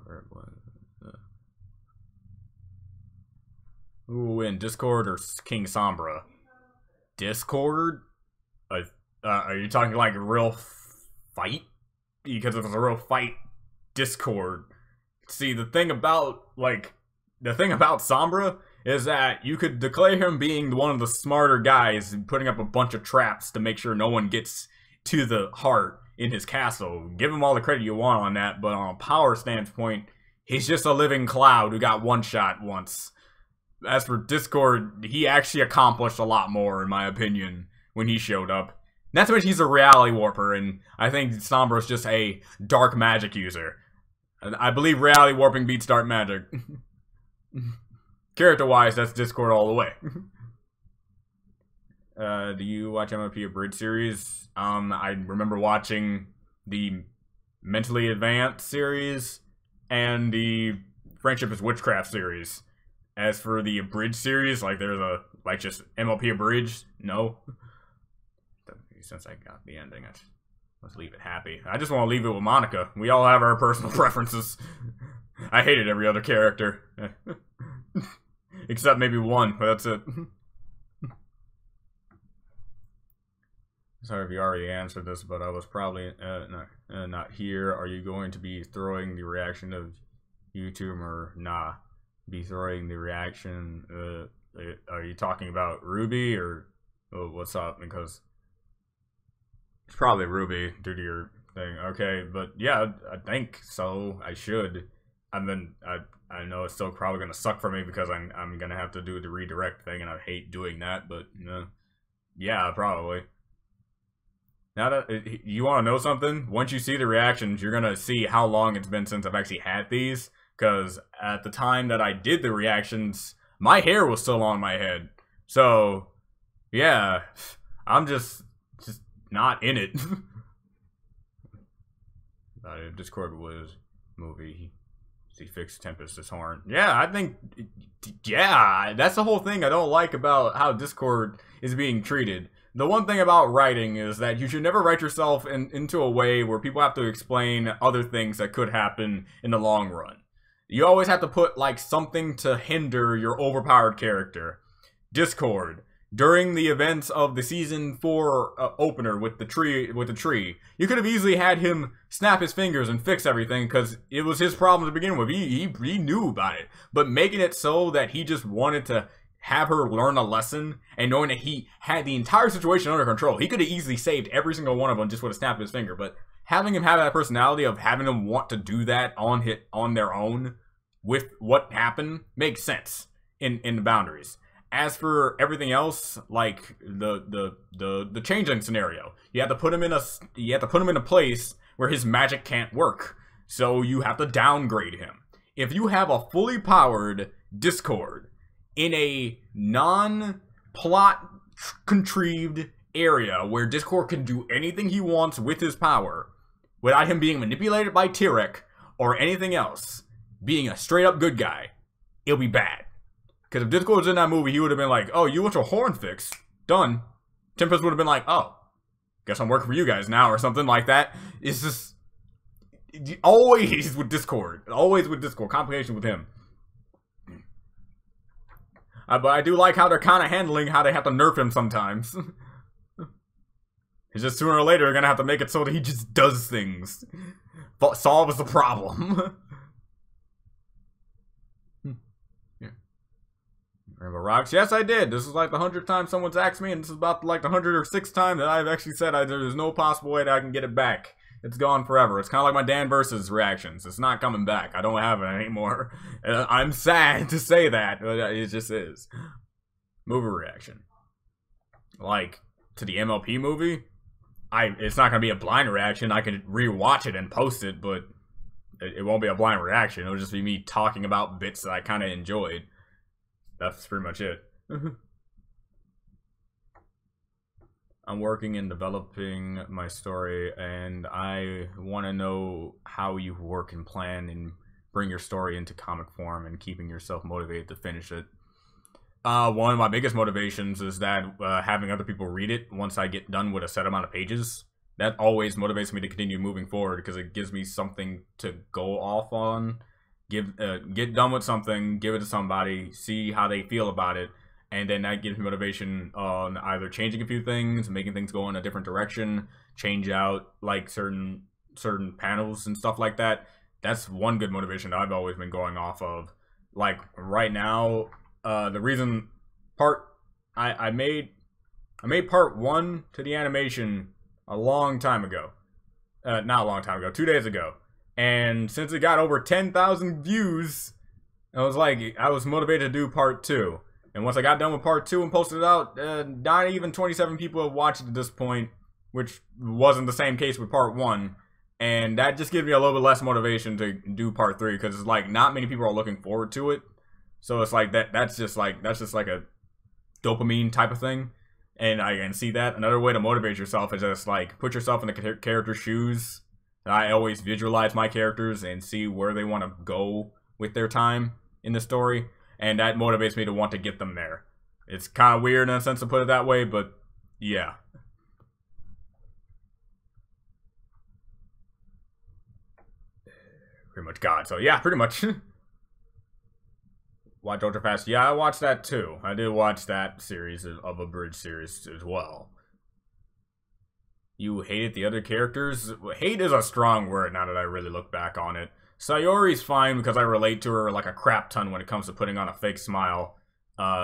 Who will win, Discord or King Sombra? Discord? Are you talking like a real fight? Because if it's a real fight, Discord. See, the thing about Sombra is that you could declare him being one of the smarter guys and putting up a bunch of traps to make sure no one gets to the heart in his castle. Give him all the credit you want on that, but on a power standpoint, he's just a living cloud who got one shot once. As for Discord, he actually accomplished a lot more, in my opinion, when he showed up. Not to mention he's a reality warper, and I think Sombra's just a dark magic user. I believe reality warping beats dark magic. Character-wise, that's Discord all the way. Do you watch MLP Abridged series? I remember watching the Mentally Advanced series and the Friendship is Witchcraft series. As for the Abridged series, like there's a, like just MLP Abridged, no. Since I got the ending, let's leave it happy. I just want to leave it with Monica. We all have our personal preferences. I hated every other character. Except maybe one, but that's it. Sorry if you already answered this, but I was probably not here. Are you going to be throwing the reaction of YouTube or nah? Be throwing the reaction. Are you talking about Ruby or what's up? Because it's probably Ruby due to your thing. Okay, but yeah, I think so. I should. I mean, I know it's still probably gonna suck for me because I'm gonna have to do the redirect thing, and I hate doing that. But yeah, probably. Now that you want to know something, once you see the reactions, you're gonna see how long it's been since I've actually had these. Because at the time that I did the reactions, my hair was still on my head. So yeah, I'm just not in it. Discord was movie. He fixed Tempest's horn. Yeah, I think, yeah, that's the whole thing I don't like about how Discord is being treated. The one thing about writing is that you should never write yourself into a way where people have to explain other things that could happen in the long run. You always have to put, like, something to hinder your overpowered character. Discord. During the events of the Season 4 opener with the tree, you could have easily had him snap his fingers and fix everything because it was his problem to begin with. He knew about it. But making it so that he just wanted to have her learn a lesson and knowing that he had the entire situation under control, he could have easily saved every single one of them just with a snap of his finger. But having him have that personality of having them want to do that on their own with what happened makes sense in the boundaries. As for everything else, like the changeling scenario, you have to put him in a place where his magic can't work. So you have to downgrade him. If you have a fully powered Discord in a non-plot contrived area where Discord can do anything he wants with his power without him being manipulated by Tyrek or anything else, being a straight up good guy, it'll be bad. Because if Discord was in that movie, he would have been like, oh, you want your horn fixed? Done. Tempest would have been like, oh, guess I'm working for you guys now, or something like that. It's just always with Discord. Always with Discord. Complication with him. But I do like how they're kind of handling how they have to nerf him sometimes. It's just sooner or later, they're going to have to make it so that he just does things. Solves the problem. Rainbow Rocks? Yes, I did. This is like the 100th time someone's asked me, and this is about like the 106th time that I've actually said there's no possible way that I can get it back. It's gone forever. It's kind of like my Dan Versus reactions. It's not coming back. I don't have it anymore. I'm sad to say that, but it just is. Movie reaction. Like, to the MLP movie, it's not going to be a blind reaction. I can rewatch it and post it, but it won't be a blind reaction. It'll just be me talking about bits that I kind of enjoyed. That's pretty much it. I'm working and developing my story, and I want to know how you work and plan and bring your story into comic form and keeping yourself motivated to finish it. One of my biggest motivations is that having other people read it once I get done with a set amount of pages. That always motivates me to continue moving forward because it gives me something to go off on. get done with something, give it to somebody, see how they feel about it, and then that gives me motivation on either changing a few things, making things go in a different direction, change out like certain panels and stuff like that. That's one good motivation that I've always been going off of. Like right now, the reason I made part 1 to the animation a long time ago. Not a long time ago, 2 days ago. And since it got over 10,000 views, I was motivated to do part 2. And once I got done with part 2 and posted it out, not even 27 people have watched it at this point, which wasn't the same case with part 1. And that just gives me a little bit less motivation to do part 3, because it's like not many people are looking forward to it. So it's like that's just like a dopamine type of thing. And I can see that. Another way to motivate yourself is just like put yourself in the character's shoes. And I always visualize my characters and see where they want to go with their time in the story. And that motivates me to want to get them there. It's kind of weird in a sense to put it that way, but yeah. Pretty much God. So yeah, pretty much. Watch Ultra Fast. Yeah, I watched that too. I did watch that series of a bridge series as well. You hated the other characters? Hate is a strong word now that I really look back on it. Sayori's fine because I relate to her like a crap ton when it comes to putting on a fake smile.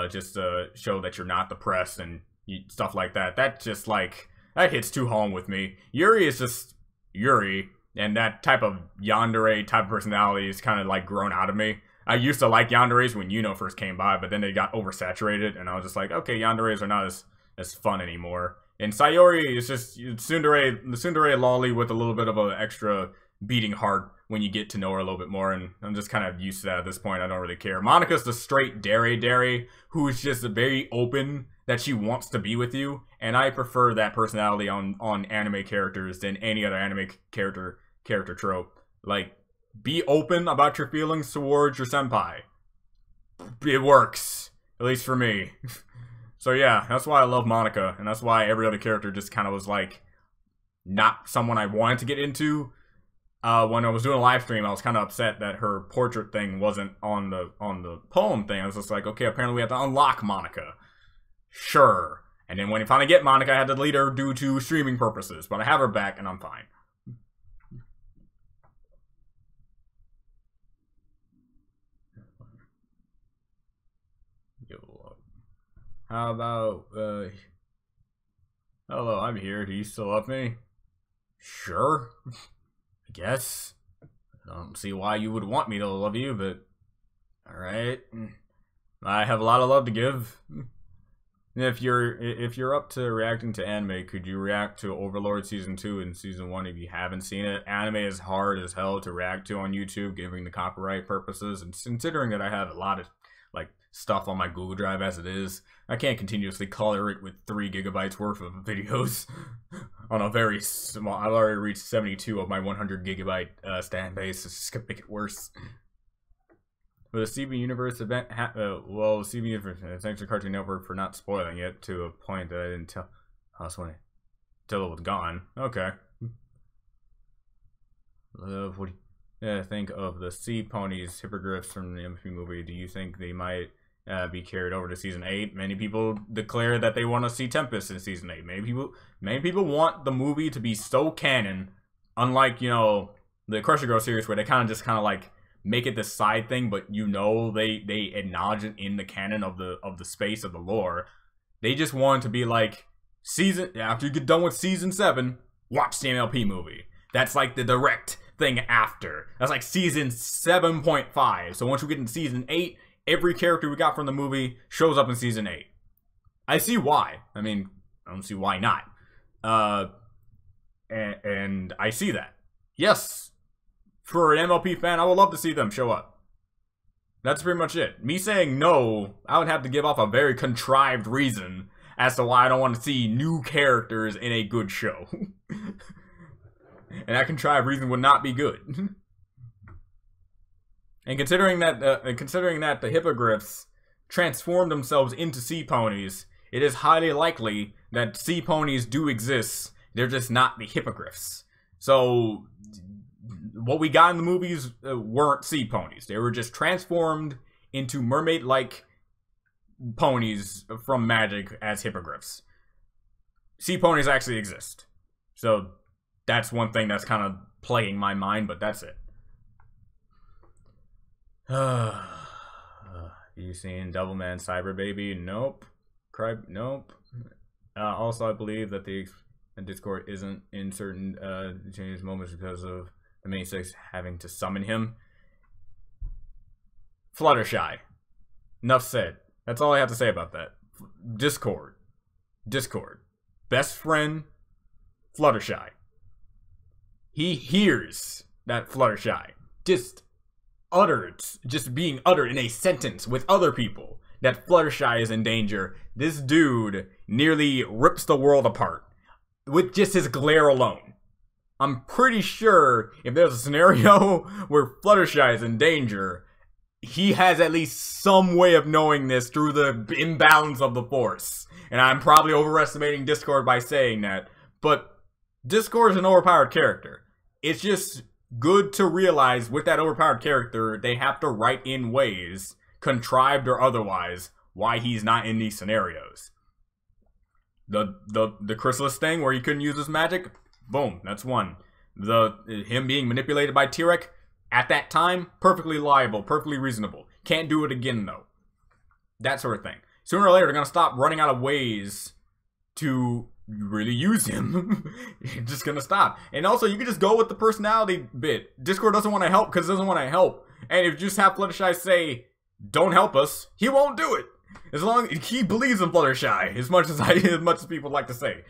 Just to show that you're not depressed and stuff like that. That just like, that hits too home with me. Yuri is just Yuri. And that type of yandere type of personality is kind of like grown out of me. I used to like yanderes when Yuno first came by, but then they got oversaturated, and I was just like, okay, yanderes are not as fun anymore. And Sayori is just the tsundere lolly with a little bit of an extra beating heart when you get to know her a little bit more, and I'm just kind of used to that at this point. I don't really care. Monika's the straight dere who is just very open that she wants to be with you, and I prefer that personality on anime characters than any other anime character trope. Like, be open about your feelings towards your senpai. It works. At least for me. So yeah, that's why I love Monika, and that's why every other character just kind of was like, not someone I wanted to get into. When I was doing a live stream, I was kind of upset that her portrait thing wasn't on the poem thing. I was just like, okay, apparently we have to unlock Monika. Sure. And then when you finally get Monika, I had to delete her due to streaming purposes, but I have her back and I'm fine. How about, hello, I'm here. Do you still love me? Sure. I guess. I don't see why you would want me to love you, but alright. I have a lot of love to give. If you're up to reacting to anime, could you react to Overlord Season 2 and Season 1 if you haven't seen it? Anime is hard as hell to react to on YouTube, given the copyright purposes, and considering that I have a lot of like stuff on my Google Drive as it is, I can't continuously color it with 3 gigabytes worth of videos on a very small. I've already reached 72 of my 100 gigabyte stand base. It's just gonna make it worse. But the CB Universe event, well, CB Universe, thanks to Cartoon Network for not spoiling it to a point that I didn't tell. I was funny. Till it was gone. Okay. What do you think of the Sea Ponies hippogriffs from the MP movie? Do you think they might be carried over to Season 8? Many people declare that they want to see Tempest in Season 8. Many people want the movie to be so canon, unlike, you know, the Crush Girl series where they kind of like make it this side thing, but you know they acknowledge it in the canon of the space of the lore. They just want to be like, after you get done with Season 7, watch the MLP movie. That's like the direct thing after. That's like Season 7.5. So once we get into Season 8, every character we got from the movie shows up in Season 8. I see why. I mean, I don't see why not. And I see that. Yes. For an MLP fan, I would love to see them show up. That's pretty much it. Me saying no, I would have to give off a very contrived reason as to why I don't want to see new characters in a good show. And that contrived reason would not be good. And considering that the hippogriffs transformed themselves into sea ponies, it is highly likely that sea ponies do exist. They're just not the hippogriffs. So what we got in the movies weren't sea ponies. They were just transformed into mermaid-like ponies from magic as hippogriffs. Sea ponies actually exist. So that's one thing that's kind of plaguing my mind, but that's it. You seen Doubleman Cyber Baby? Nope. Nope. Also, I believe that the Discord isn't in certain change moments because of the main six having to summon him. Fluttershy. Enough said. That's all I have to say about that. Discord. Best friend, Fluttershy. He hears that Fluttershy just being uttered in a sentence with other people that Fluttershy is in danger. This dude nearly rips the world apart with just his glare alone. I'm pretty sure if there's a scenario where Fluttershy is in danger, he has at least some way of knowing this through the imbalance of the Force. And I'm probably overestimating Discord by saying that, but Discord is an overpowered character. It's just good to realize with that overpowered character, they have to write in ways, contrived or otherwise, why he's not in these scenarios. The chrysalis thing where he couldn't use his magic, boom, that's one. Him being manipulated by Tyrek at that time, perfectly liable, perfectly reasonable. Can't do it again though. That sort of thing. Sooner or later, they're gonna stop running out of ways to really use him. It's just gonna stop. And also, you can just go with the personality bit. Discord doesn't want to help because it doesn't want to help. And if you just have Fluttershy say, "Don't help us," he won't do it. As long as he believes in Fluttershy, as much as people like to say,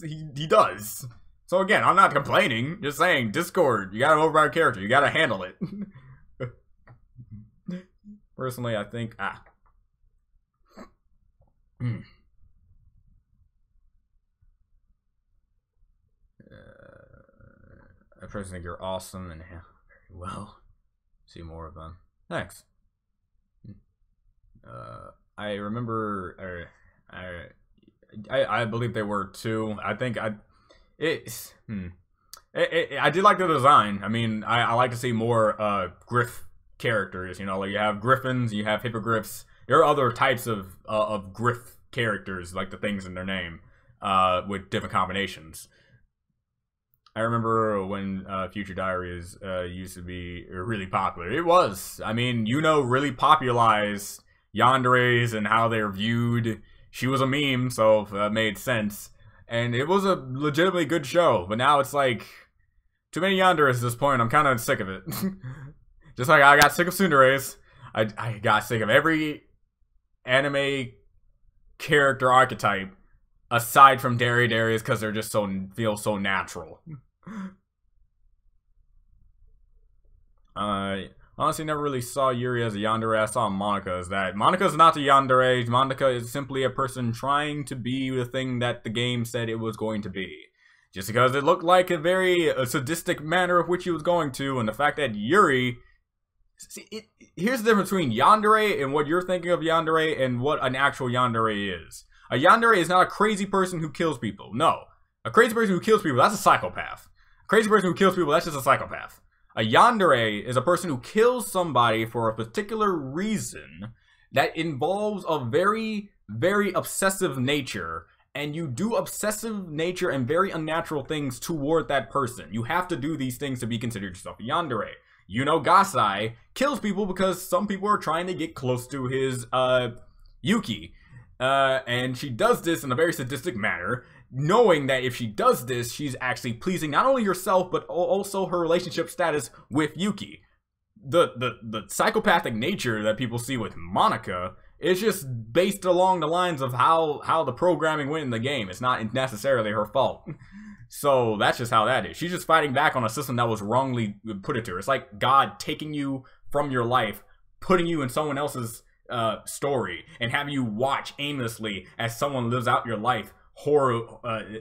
he does. So again, I'm not complaining. Just saying, Discord, you got an overpowered character. You got to handle it. Personally, I think I personally think you're awesome and very well. See more of them. Thanks. I remember, I believe they were too. I think I did like the design. I mean, I like to see more Griff characters. You know, like you have Griffins, you have Hippogriffs. There are other types of Griff characters, like the things in their name, with different combinations. I remember when Future Diaries used to be really popular. It was. I mean, really popularized yanderes and how they're viewed. She was a meme, so that made sense. And it was a legitimately good show. But now it's like, too many yanderes at this point. I'm kind of sick of it. Just like I got sick of tsunderes. I got sick of every anime character archetype aside from Darius because they're just feel so natural. Honestly never really saw Yuri as a yandere. I saw Monica as that. Monica's not the yandere. Monica is simply a person trying to be the thing that the game said it was going to be. Just because it looked like a very sadistic manner of which he was going to, and the fact that Yuri... See, here's the difference between yandere and what you're thinking of yandere and what an actual yandere is. A yandere is not a crazy person who kills people. No. A crazy person who kills people, that's a psychopath. A crazy person who kills people, that's just a psychopath. A yandere is a person who kills somebody for a particular reason that involves a very, very obsessive nature, and you do obsessive nature and very unnatural things toward that person. You have to do these things to be considered yourself a yandere. Gasai kills people because some people are trying to get close to his Yuki. And she does this in a very sadistic manner, knowing that if she does this, she's actually pleasing not only herself, but also her relationship status with Yuki. The psychopathic nature that people see with Monica is just based along the lines of how the programming went in the game. It's not necessarily her fault. So that's just how that is. She's just fighting back on a system that was wrongly put it to her. It's like God taking you from your life, putting you in someone else's story, and having you watch aimlessly as someone lives out your life,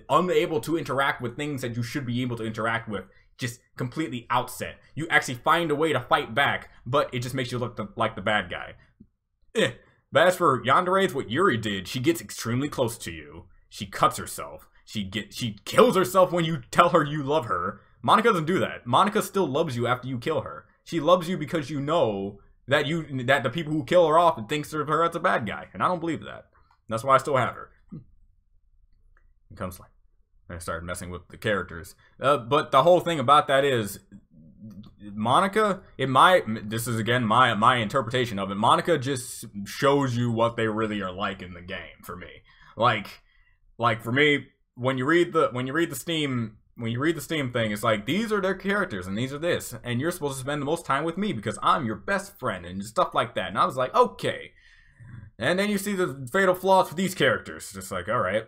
unable to interact with things that you should be able to interact with, just completely outset. You actually find a way to fight back, but it just makes you look like the bad guy. But as for yanderes, what Yuri did, she gets extremely close to you. She cuts herself. She kills herself when you tell her you love her, Monica doesn't do that. Monica still loves you after you kill her. She loves you because you know that the people who kill her off and thinks of her as a bad guy. And I don't believe that. That's why I still have her. It comes like I started messing with the characters. But the whole thing about that is Monica, this is again my interpretation of it. Monica just shows you what they really are like in the game for me. Like for me, when you read the Steam thing, it's like these are their characters and these are this, and you're supposed to spend the most time with me because I'm your best friend and stuff like that. And I was like, okay. And then you see the fatal flaws for these characters. Just like, all right.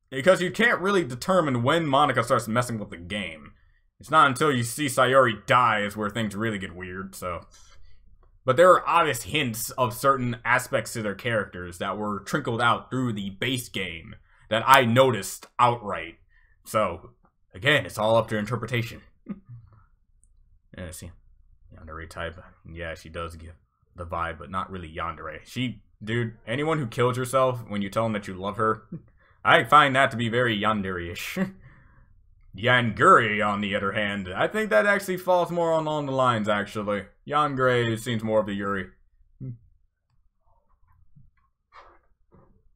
Because you can't really determine when Monica starts messing with the game. It's not until you see Sayori dies where things really get weird, so. But there are obvious hints of certain aspects to their characters that were trickled out through the base game that I noticed outright. So, again, it's all up to interpretation. Yeah, see. Yandere type. Yeah, she does give the vibe, but not really yandere. Dude, anyone who kills herself when you tell them that you love her, I find that to be very yandere-ish. Yanguri, on the other hand, I think that actually falls more along the lines, actually. Yangure seems more of the Yuri.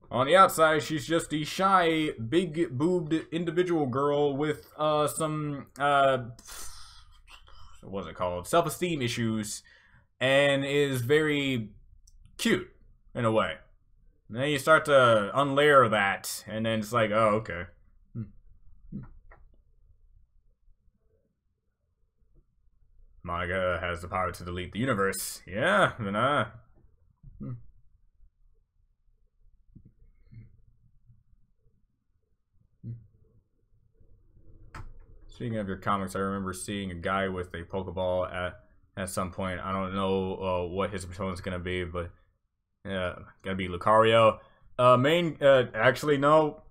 On the outside, she's just a shy, big-boobed individual girl with, some, what's it called? Self-esteem issues, and is very cute, in a way. And then you start to unlayer that, and then it's like, oh, okay. Monica has the power to delete the universe. Yeah, then Speaking of your comics, I remember seeing a guy with a Pokeball at some point. I don't know what his persona is gonna be, but gonna be Lucario. Actually no.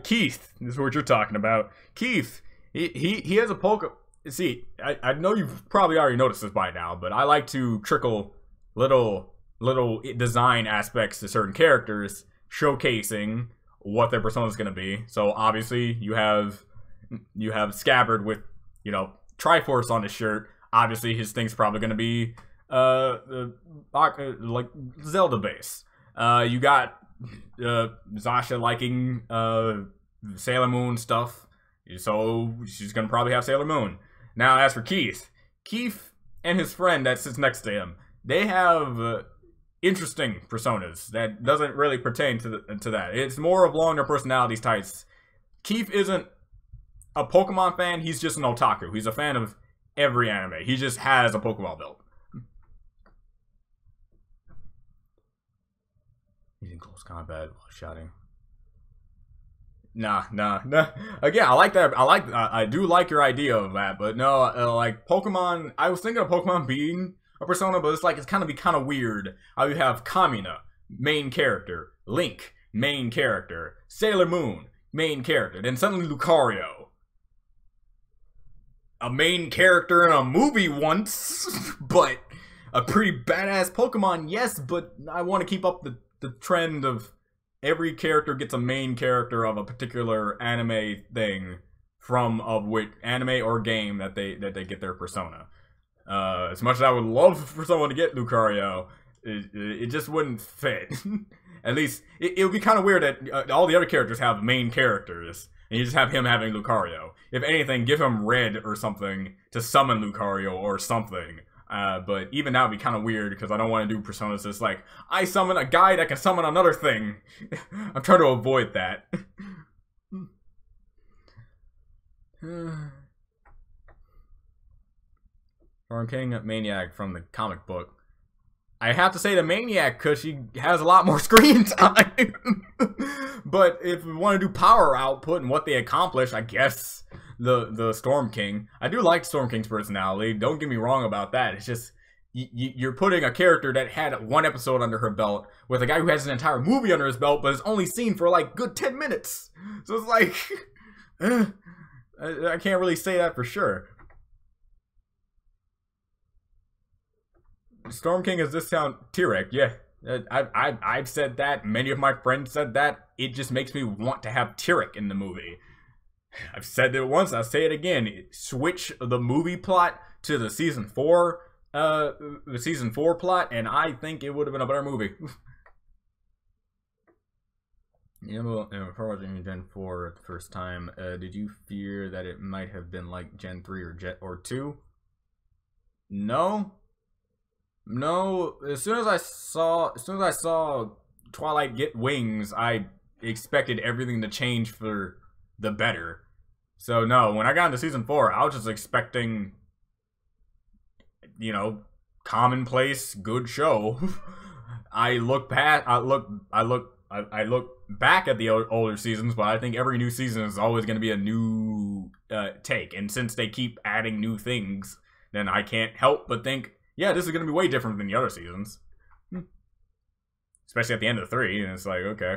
Keith, this is what you're talking about. Keith, he has a Pokemon. See, I know you've probably already noticed this by now, but I like to trickle little design aspects to certain characters, showcasing what their persona is going to be. So obviously you have Scabbard with, Triforce on his shirt. Obviously his thing's probably going to be like Zelda base. You got Zasha liking Sailor Moon stuff, so she's going to probably have Sailor Moon. Now, as for Keith and his friend that sits next to him, they have interesting personas that doesn't really pertain to that. It's more of along their personality types. Keith isn't a Pokemon fan, he's just an otaku. He's a fan of every anime. He just has a Pokeball belt. He's in close combat while shouting. Nah. Again, I like that. I do like your idea of that, but no, like Pokemon. I was thinking of Pokemon being a persona, but it's kind of weird. How you have Kamina, main character, Link, main character, Sailor Moon, main character, then suddenly Lucario, a main character in a movie once, but a pretty badass Pokemon, yes. But I want to keep up the trend of every character gets a main character of a particular anime thing of which anime or game that they get their persona. As much as I would love for someone to get Lucario, it just wouldn't fit. At least it would be kind of weird that all the other characters have main characters and you just have him having Lucario. If anything, give him Red or something to summon Lucario or something. But even that would be kind of weird because I don't want to do personas that's like, I summon a guy that can summon another thing. I'm trying to avoid that. Storm King Maniac from the comic book. I have to say the Maniac because she has a lot more screen time. But if we want to do power output and what they accomplish, I guess the Storm King. I do like Storm King's personality. Don't get me wrong about that. It's just you're putting a character that had one episode under her belt with a guy who has an entire movie under his belt, but is only seen for like good 10 minutes. So it's like I can't really say that for sure. Storm King is discount Tyrek, yeah. I've said that. Many of my friends said that. It just makes me want to have Tyrek in the movie. I've said it once, I'll say it again. Switch the movie plot to the season 4 plot, and I think it would have been a better movie. Before watching Gen 4 the first time, did you fear that it might have been like Gen 3 or 2? No. As soon as I saw Twilight get wings, I expected everything to change for the better. So no, when I got into season 4, I was just expecting, commonplace good show. I look back at the older seasons, but I think every new season is always going to be a new take. And since they keep adding new things, then I can't help but think, yeah, this is going to be way different than the other seasons. Especially at the end of 3, and it's like, okay.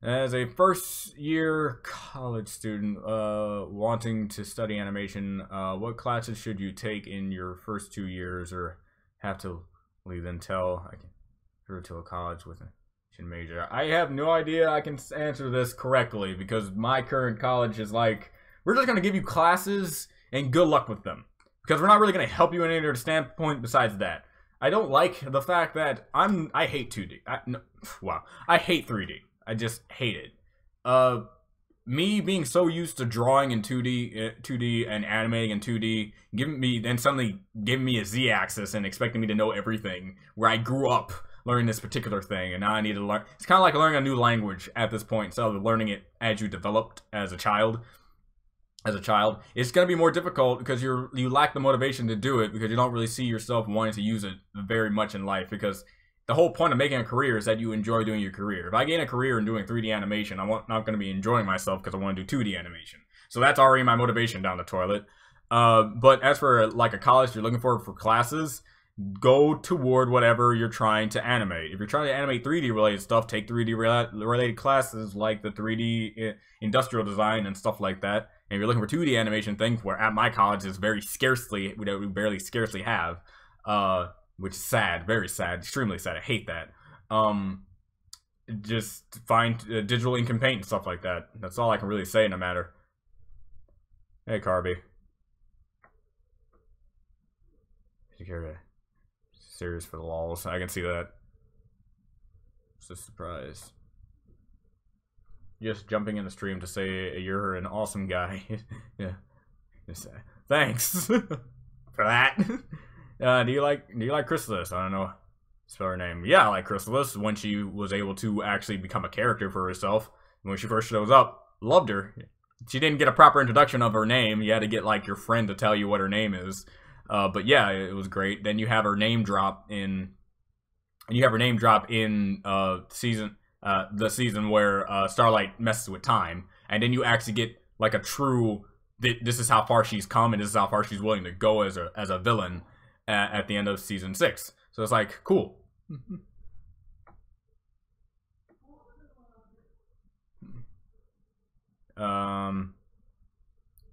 As a first-year college student wanting to study animation, what classes should you take in your first 2 years, or have to leave until I can go to a college with a major? I have no idea I can answer this correctly, because my current college is like, we're just going to give you classes and good luck with them, because we're not really going to help you in any other standpoint besides that. I don't like the fact that I hate 2D. I hate 3D. I just hate it. Me being so used to drawing in 2D and animating in 2D, suddenly giving me a Z-axis and expecting me to know everything, where I grew up learning this particular thing, and now I need to learn. It's kind of like learning a new language at this point, instead of learning it as you developed as a child. It's going to be more difficult because you lack the motivation to do it, because you don't really see yourself wanting to use it very much in life, because the whole point of making a career is that you enjoy doing your career. If I gain a career in doing 3D animation, I'm not going to be enjoying myself because I want to do 2D animation. So that's already my motivation down the toilet. But as for like a college you're looking for classes, go toward whatever you're trying to animate. If you're trying to animate 3D related stuff, take 3D related classes like the 3D industrial design and stuff like that. And if you're looking for 2D animation things, where at my college is we barely scarcely have, which is sad, very sad, extremely sad. I hate that. Just find digital ink and paint and stuff like that. That's all I can really say in the matter. Hey, Carby. Serious for the lols. I can see that. It's a surprise. Just jumping in the stream to say you're an awesome guy. Yeah. Thanks for that. Do you like Chrysalis? I don't know. Spell her name. Yeah, I like Chrysalis. When she was able to actually become a character for herself. When she first shows up, loved her. She didn't get a proper introduction of her name. You had to get like your friend to tell you what her name is. But yeah, it was great. Then you have her name drop in. The season where Starlight messes with time, and then you actually get like a true. This is how far she's come, and this is how far she's willing to go as a villain at the end of season 6. So it's like cool.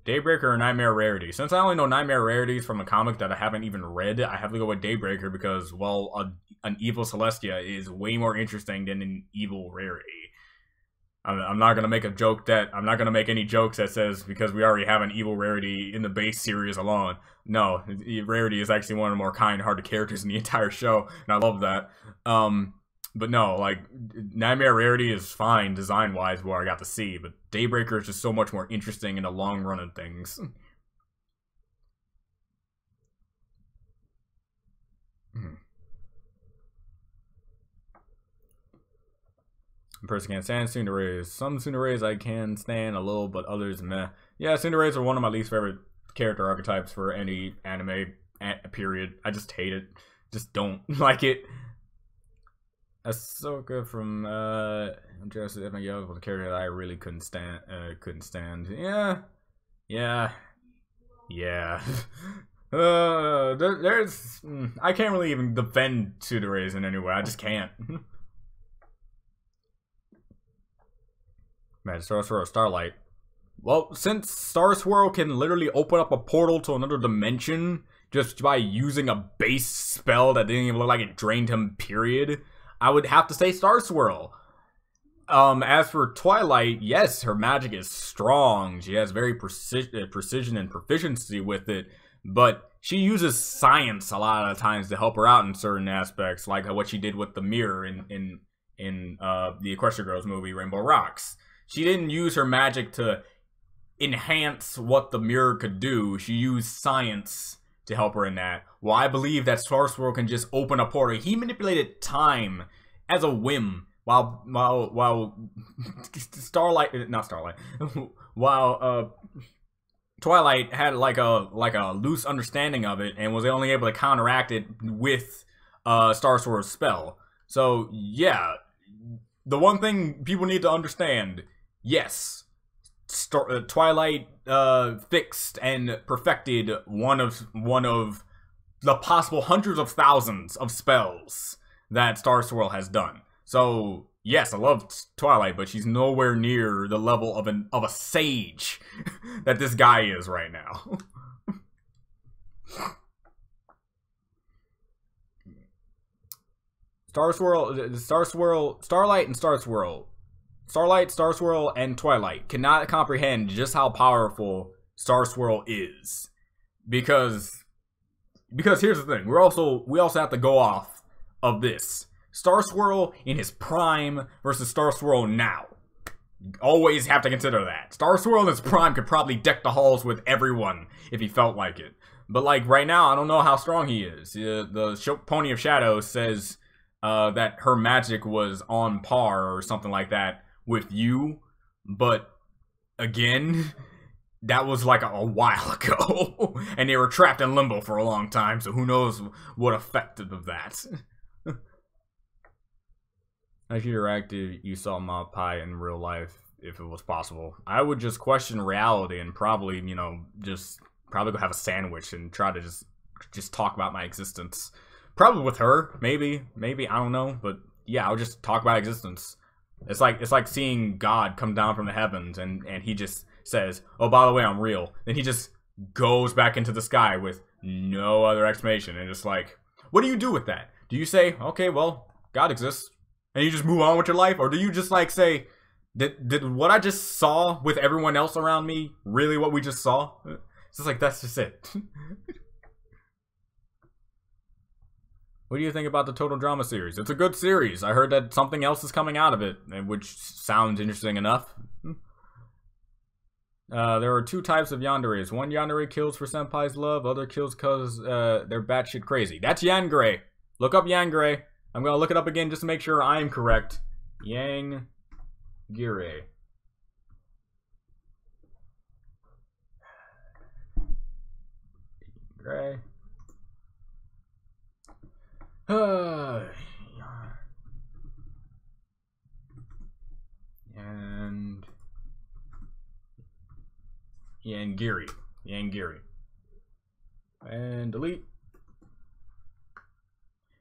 Daybreaker or Nightmare Rarity? Since I only know Nightmare Rarities from a comic that I haven't even read, I have to go with Daybreaker because, well, an evil Celestia is way more interesting than an evil Rarity. I'm not gonna make a joke that I'm not gonna make any jokes that says because we already have an evil Rarity in the base series alone. No, Rarity is actually one of the more kind-hearted characters in the entire show, and I love that. But no, like, Nightmare Rarity is fine design-wise what I got to see, but Daybreaker is just so much more interesting in the long run of things. A person can't stand Tsuneres. Some Tsuneres I can stand a little, but others meh. Yeah, Tsuneres are one of my least favorite character archetypes for any anime, period. I just hate it. Just don't like it. Ahsoka from Jurassic If was a character that I really couldn't stand. Yeah. There's I can't really even defend Tsuneres in any way. I just can't. Man, Star Swirl Starlight. Well, since Star Swirl can literally open up a portal to another dimension just by using a base spell that didn't even look like it drained him, period, I would have to say Star Swirl. As for Twilight, yes, her magic is strong. She has very precision and proficiency with it, but she uses science a lot of times to help her out in certain aspects, like what she did with the mirror in the Equestria Girls movie, Rainbow Rocks. She didn't use her magic to enhance what the mirror could do. She used science to help her in that. Well, I believe that Star Swirl can just open a portal. He manipulated time as a whim, while Twilight had like a loose understanding of it and was only able to counteract it with Star Swirl's spell. So yeah, the one thing people need to understand, yes, Twilight fixed and perfected one of the possible hundreds of thousands of spells that Star Swirl has done. So yes, I love Twilight, but she's nowhere near the level of a sage that this guy is right now. Starlight, Star Swirl, and Twilight cannot comprehend just how powerful Star Swirl is, because here's the thing: we also have to go off of this. Star Swirl in his prime versus Star Swirl now. Always have to consider that. Star Swirl in his prime could probably deck the halls with everyone if he felt like it. But like right now, I don't know how strong he is. The Pony of Shadow says that her magic was on par or something like that with you. But again, that was like a while ago. And they were trapped in limbo for a long time, so who knows what effected of that. If you interacted, you saw Mob Pie in real life, if it was possible. I would just question reality and probably, you know, probably go have a sandwich and try to just talk about my existence. Probably with her, maybe, I don't know, but yeah, I'll just talk about existence. It's like seeing God come down from the heavens and he just says, "Oh, by the way, I'm real." Then he just goes back into the sky with no other explanation, and just like, what do you do with that? Do you say, "Okay, well, God exists," and you just move on with your life? Or do you just like say, did what I just saw with everyone else around me really what we just saw? It's just like, that's just it. What do you think about the Total Drama series? It's a good series. I heard that something else is coming out of it, which sounds interesting enough. There are two types of yanderes. One yandere kills for senpai's love, other kills cause they're batshit crazy. That's yangere. Look up yangere. I'm gonna look it up again just to make sure I'm correct. Yangere. Gray. And Yangiri. And delete.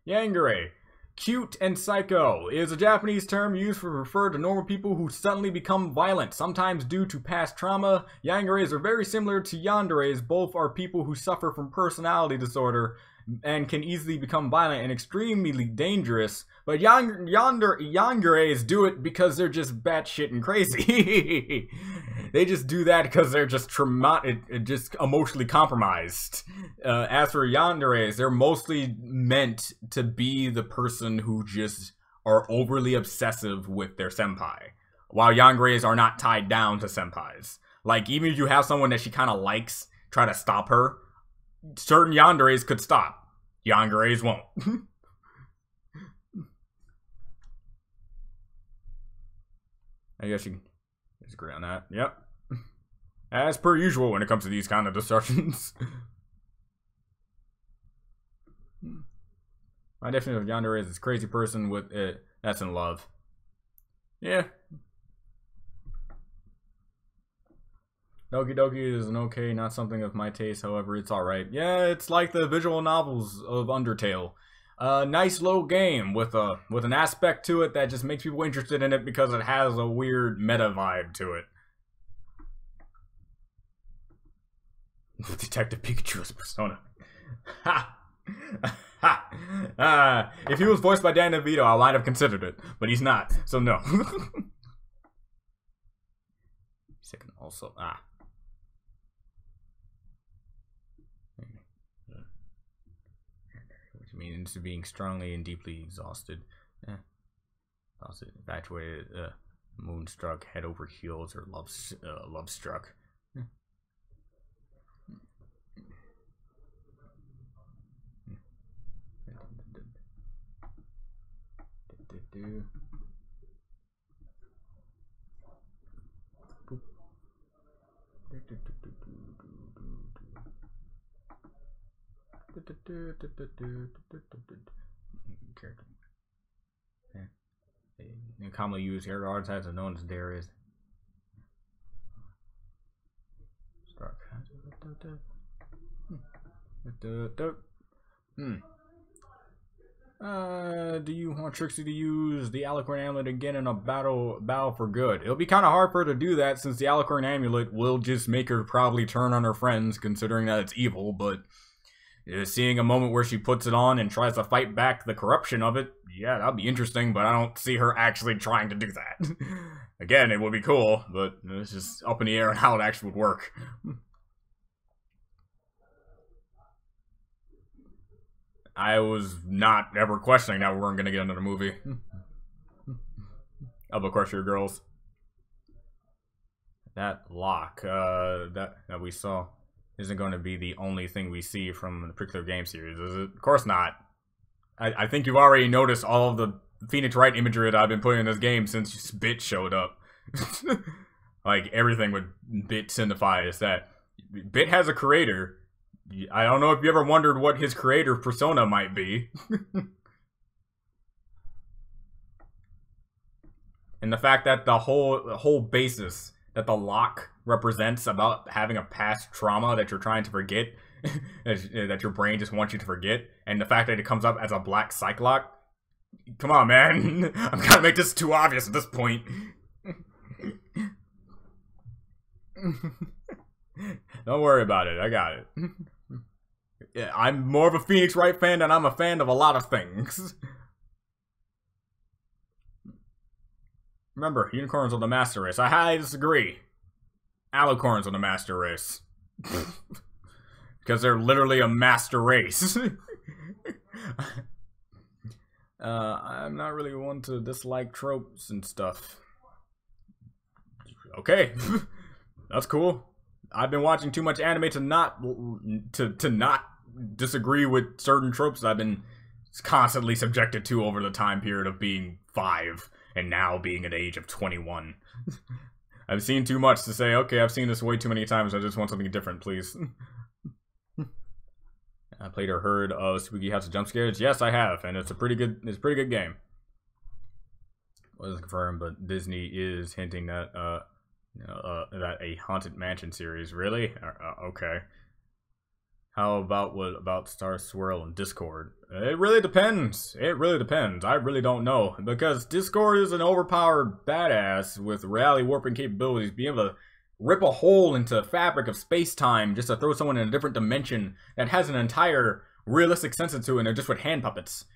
Yangere. Cute and psycho is a Japanese term used to refer to normal people who suddenly become violent, sometimes due to past trauma. Yangeres are very similar to yanderes. Both are people who suffer from personality disorder and can easily become violent and extremely dangerous. But yangeres do it because they're just batshit and crazy. They just do that because they're just just emotionally compromised. As for yanderes, they're mostly meant to be the person who just are overly obsessive with their senpai, while yangeres are not tied down to senpais. Like, even if you have someone that she kind of likes, try to stop her, certain yanderes could stop. Yangeres won't. I guess you can disagree on that. Yep. As per usual when it comes to these kind of discussions. My definition of yandere is this crazy person with it that's in love. Yeah. Doki Doki is an okay, not something of my taste, however, it's alright. Yeah, it's like the visual novels of Undertale. Nice little game with an aspect to it that just makes people interested in it because it has a weird meta vibe to it. Detective Pikachu is Persona. Ha! Ha! If he was voiced by Dan DeVito, I might have considered it, but he's not, so no. Second also which means being strongly and deeply exhausted. Infatuated, moonstruck, head over heels, or love struck. Commonly used air archetypes are known as Darius. Struck. Do you want Trixie to use the Alicorn Amulet again in a battle for good? It'll be kind of hard for her to do that since the Alicorn Amulet will just make her probably turn on her friends, considering that it's evil, but seeing a moment where she puts it on and tries to fight back the corruption of it, yeah, that'll be interesting, but I don't see her actually trying to do that. Again, it would be cool, but it's just up in the air on how it actually would work. I was not ever questioning that we weren't going to get another movie of A Crush Your Girls. That lock that we saw isn't going to be the only thing we see from the particular game series, is it? Of course not. I think you've already noticed all of the Phoenix Wright imagery that I've been putting in this game since Bit showed up. Like, everything with Bit signifies that Bit has a creator. I don't know if you ever wondered what his creator persona might be. And the fact that the whole basis that the lock represents about having a past trauma that you're trying to forget, that your brain just wants you to forget, and the fact that it comes up as a black Cyclock. Come on, man. I'm gonna make this too obvious at this point. Don't worry about it. I got it. Yeah, I'm more of a Phoenix Wright fan than I'm a fan of a lot of things. Remember, unicorns are the master race. I highly disagree. Alicorns are the master race. Because they're literally a master race. I'm not really one to dislike tropes and stuff. Okay. That's cool. I've been watching too much anime to not disagree with certain tropes that I've been constantly subjected to over the time period of being 5 and now being at the age of 21. I've seen too much to say, okay, I've seen this way too many times, I just want something different, please. I played or heard of Spooky House of Jump Scares. Yes, I have, and it's a pretty good game. Wasn't confirmed, but Disney is hinting that that a Haunted Mansion series. Really? Okay. How about Star Swirl and Discord? It really depends. It really depends. I really don't know, because Discord is an overpowered badass with reality warping capabilities, being able to rip a hole into the fabric of space-time just to throw someone in a different dimension that has an entire realistic sense to it, and they're just with hand puppets.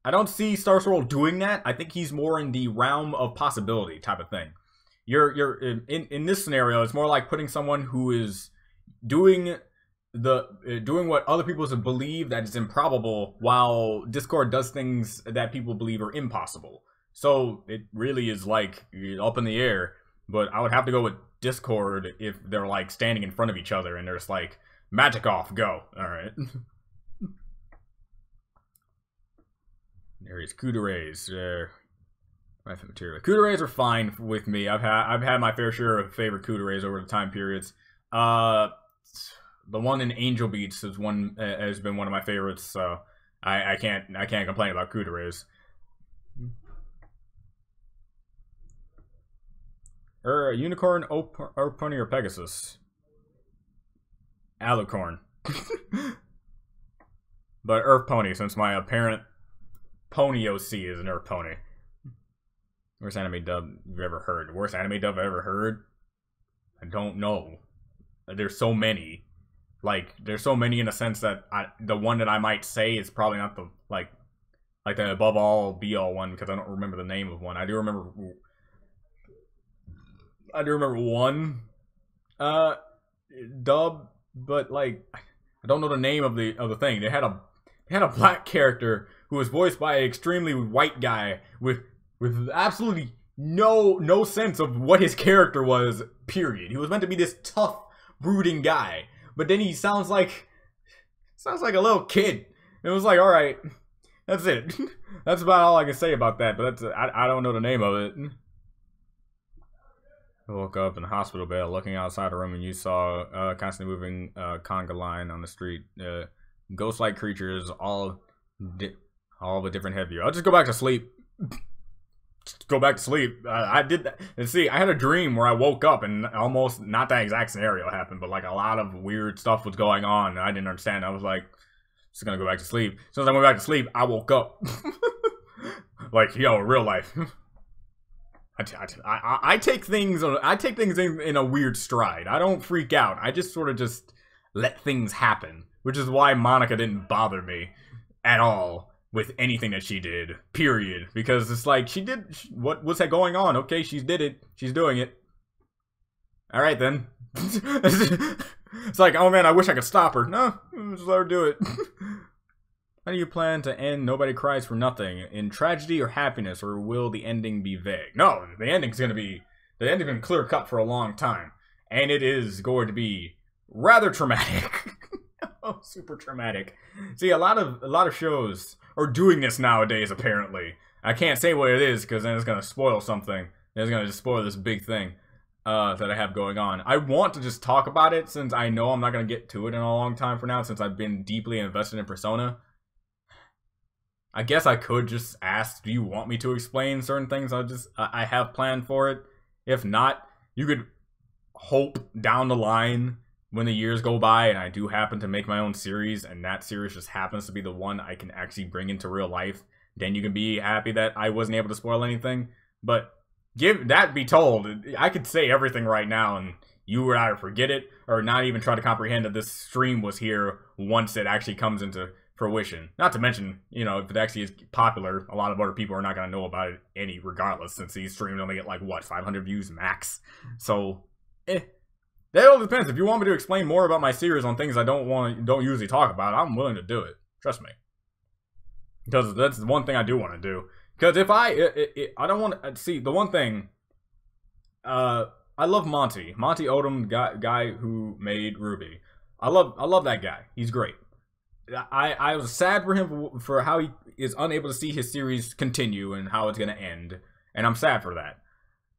I don't see Star Swirl doing that. I think he's more in the realm of possibility type of thing. You're in this scenario, it's more like putting someone who is doing what other people believe that is improbable, while Discord does things that people believe are impossible. So it really is like up in the air. But I would have to go with Discord if they're like standing in front of each other and they're just like, magic off, go. Alright. There is Kudereis. Material. Kudereis are fine with me. I've had my fair share of favorite Kudereis over the time periods. The one in Angel Beats has been one of my favorites, so I can't complain about Kudereis. Unicorn, Earth Pony, or Pegasus? Alicorn. But Earth Pony, since my apparent Pony OC is an Earth Pony. Worst anime dub you've ever heard? Worst anime dub I've ever heard? I don't know. There's so many. Like, there's so many in a sense that the one that I might say is probably not the, like the above all, be all one, because I don't remember the name of one. I do remember... I do remember one dub, but like I don't know the name of the thing. They had a black character who was voiced by an extremely white guy with absolutely no sense of what his character was, period. He was meant to be this tough, brooding guy, but then he sounds like a little kid. It was like, all right, that's it. That's about all I can say about that, but I don't know the name of it. I woke up in the hospital bed looking outside the room and you saw a constantly moving conga line on the street. Ghost-like creatures, all of a different head view. I'll just go back to sleep. Just go back to sleep. I did that. And see, I had a dream where I woke up and almost not that exact scenario happened, but like a lot of weird stuff was going on and I didn't understand. I was like, just gonna go back to sleep. As soon as I went back to sleep, I woke up. Like, yo, real life. I take things in a weird stride. I don't freak out. I just sort of just let things happen, which is why Monica didn't bother me at all with anything that she did. Period. Because it's like what's that going on? Okay, she did it. She's doing it. All right then. It's like, oh man, I wish I could stop her. No, just let her do it. How do you plan to end Nobody Cries for Nothing? In tragedy or happiness, or will the ending be vague? No, the ending's been clear cut for a long time. And it is going to be rather traumatic. Oh, super traumatic. See, a lot of shows are doing this nowadays, apparently. I can't say what it is, because then it's going to spoil something. It's going to just spoil this big thing that I have going on. I want to just talk about it, since I know I'm not going to get to it in a long time for now, since I've been deeply invested in Persona. I guess I could just ask, do you want me to explain certain things? I have planned for it. If not, you could hope down the line when the years go by and I do happen to make my own series and that series just happens to be the one I can actually bring into real life, then you can be happy that I wasn't able to spoil anything. But give that be told, I could say everything right now and you would either forget it or not even try to comprehend that this stream was here once it actually comes into fruition. Not to mention, you know, if it actually is popular, a lot of other people are not going to know about it regardless, since these streams only get like, what, 500 views max? So, that all depends. If you want me to explain more about my series on things I don't usually talk about, I'm willing to do it. Trust me. Because that's the one thing I do want to do. Because if I don't want to, see, the one thing, I love Monty Odom, guy who made Ruby. I love that guy. He's great. I was sad for him for how he is unable to see his series continue and how it's going to end. And I'm sad for that.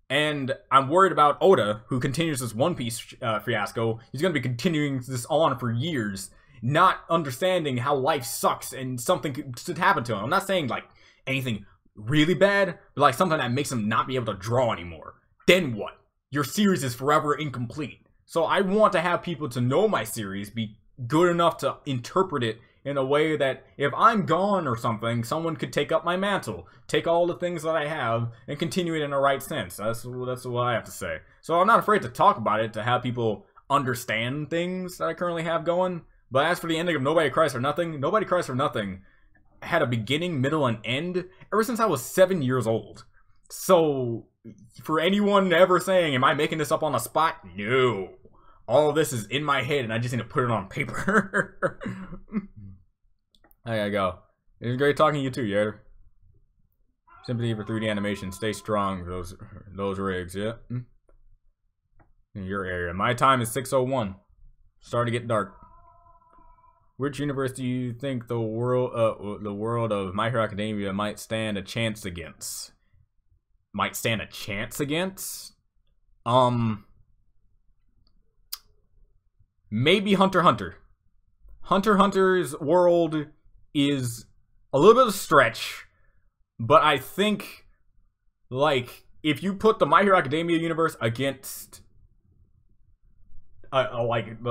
And I'm worried about Oda, who continues this One Piece fiasco. He's going to be continuing this on for years, not understanding how life sucks and something could happen to him. I'm not saying, like, anything really bad, but, like, something that makes him not be able to draw anymore. Then what? Your series is forever incomplete. So I want to have people to know my series, be good enough to interpret it in a way that if I'm gone or something, someone could take up my mantle, take all the things that I have, and continue it in the right sense. That's what I have to say. So I'm not afraid to talk about it, to have people understand things that I currently have going. But as for the ending of Nobody Cries for Nothing, Nobody Cries for Nothing had a beginning, middle, and end ever since I was 7 years old. So for anyone ever saying, am I making this up on the spot? No. All of this is in my head, and I just need to put it on paper. I gotta go. It was great talking to you too, Yater. Sympathy for 3D animation. Stay strong, those rigs, yeah. In your area. My time is 6:01. Starting to get dark. Which universe do you think the world of My Hero Academia might stand a chance against? Might stand a chance against? Maybe Hunter x Hunter. Hunter x Hunter's world is a little bit of a stretch, but I think, like, if you put the My Hero Academia universe against, against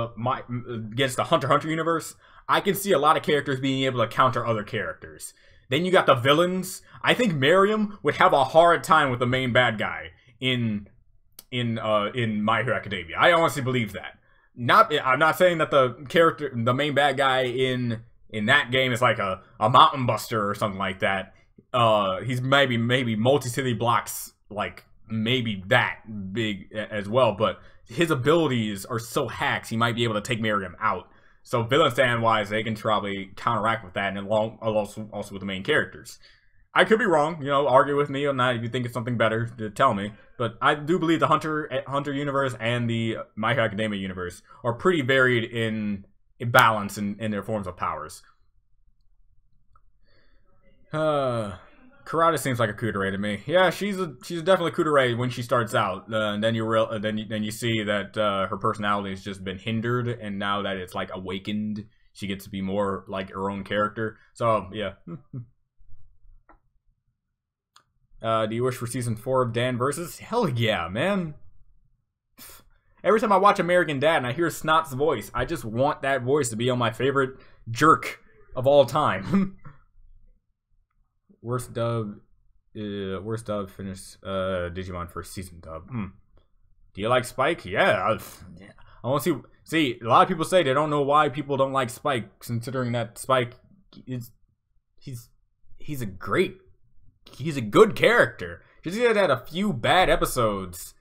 the Hunter x Hunter universe, I can see a lot of characters being able to counter other characters. Then you got the villains. I think Miriam would have a hard time with the main bad guy in My Hero Academia. I honestly believe that. I'm not saying that the main bad guy in that game is like a mountain buster or something like that. He's maybe multi-city blocks like maybe that big as well, but his abilities are so hacks, he might be able to take Miriam out. So villain stand-wise, they can probably counteract with that, and also with the main characters. I could be wrong, you know, argue with me on that if you think it's something better to tell me. But I do believe the Hunter universe and the My Hero Academia universe are pretty varied in balance in their forms of powers. Karada seems like a kudere to me. Yeah, she's definitely kudere when she starts out. And then you see that her personality has just been hindered, and now that it's like awakened, she gets to be more like her own character. So yeah. Do you wish for season 4 of Dan Versus? Hell yeah, man. Every time I watch American Dad and I hear Snot's voice, I just want that voice to be on my favorite jerk of all time. Worst dub finished Digimon first season dub. Do you like Spike? Yeah. I want to see. A lot of people say they don't know why people don't like Spike, considering that Spike is he's a good character. Just because he had a few bad episodes,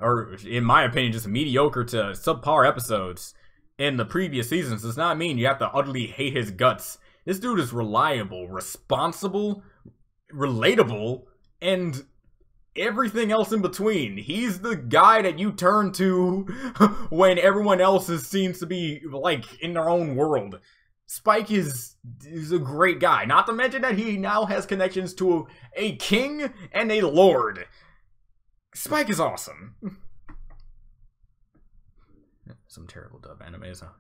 or in my opinion, just mediocre to subpar episodes in the previous seasons, does not mean you have to utterly hate his guts. This dude is reliable, responsible, relatable, and everything else in between. He's the guy that you turn to when everyone else seems to be like in their own world. Spike is a great guy. Not to mention that he now has connections to a king and a lord. Spike is awesome. Some terrible dub animes. I'll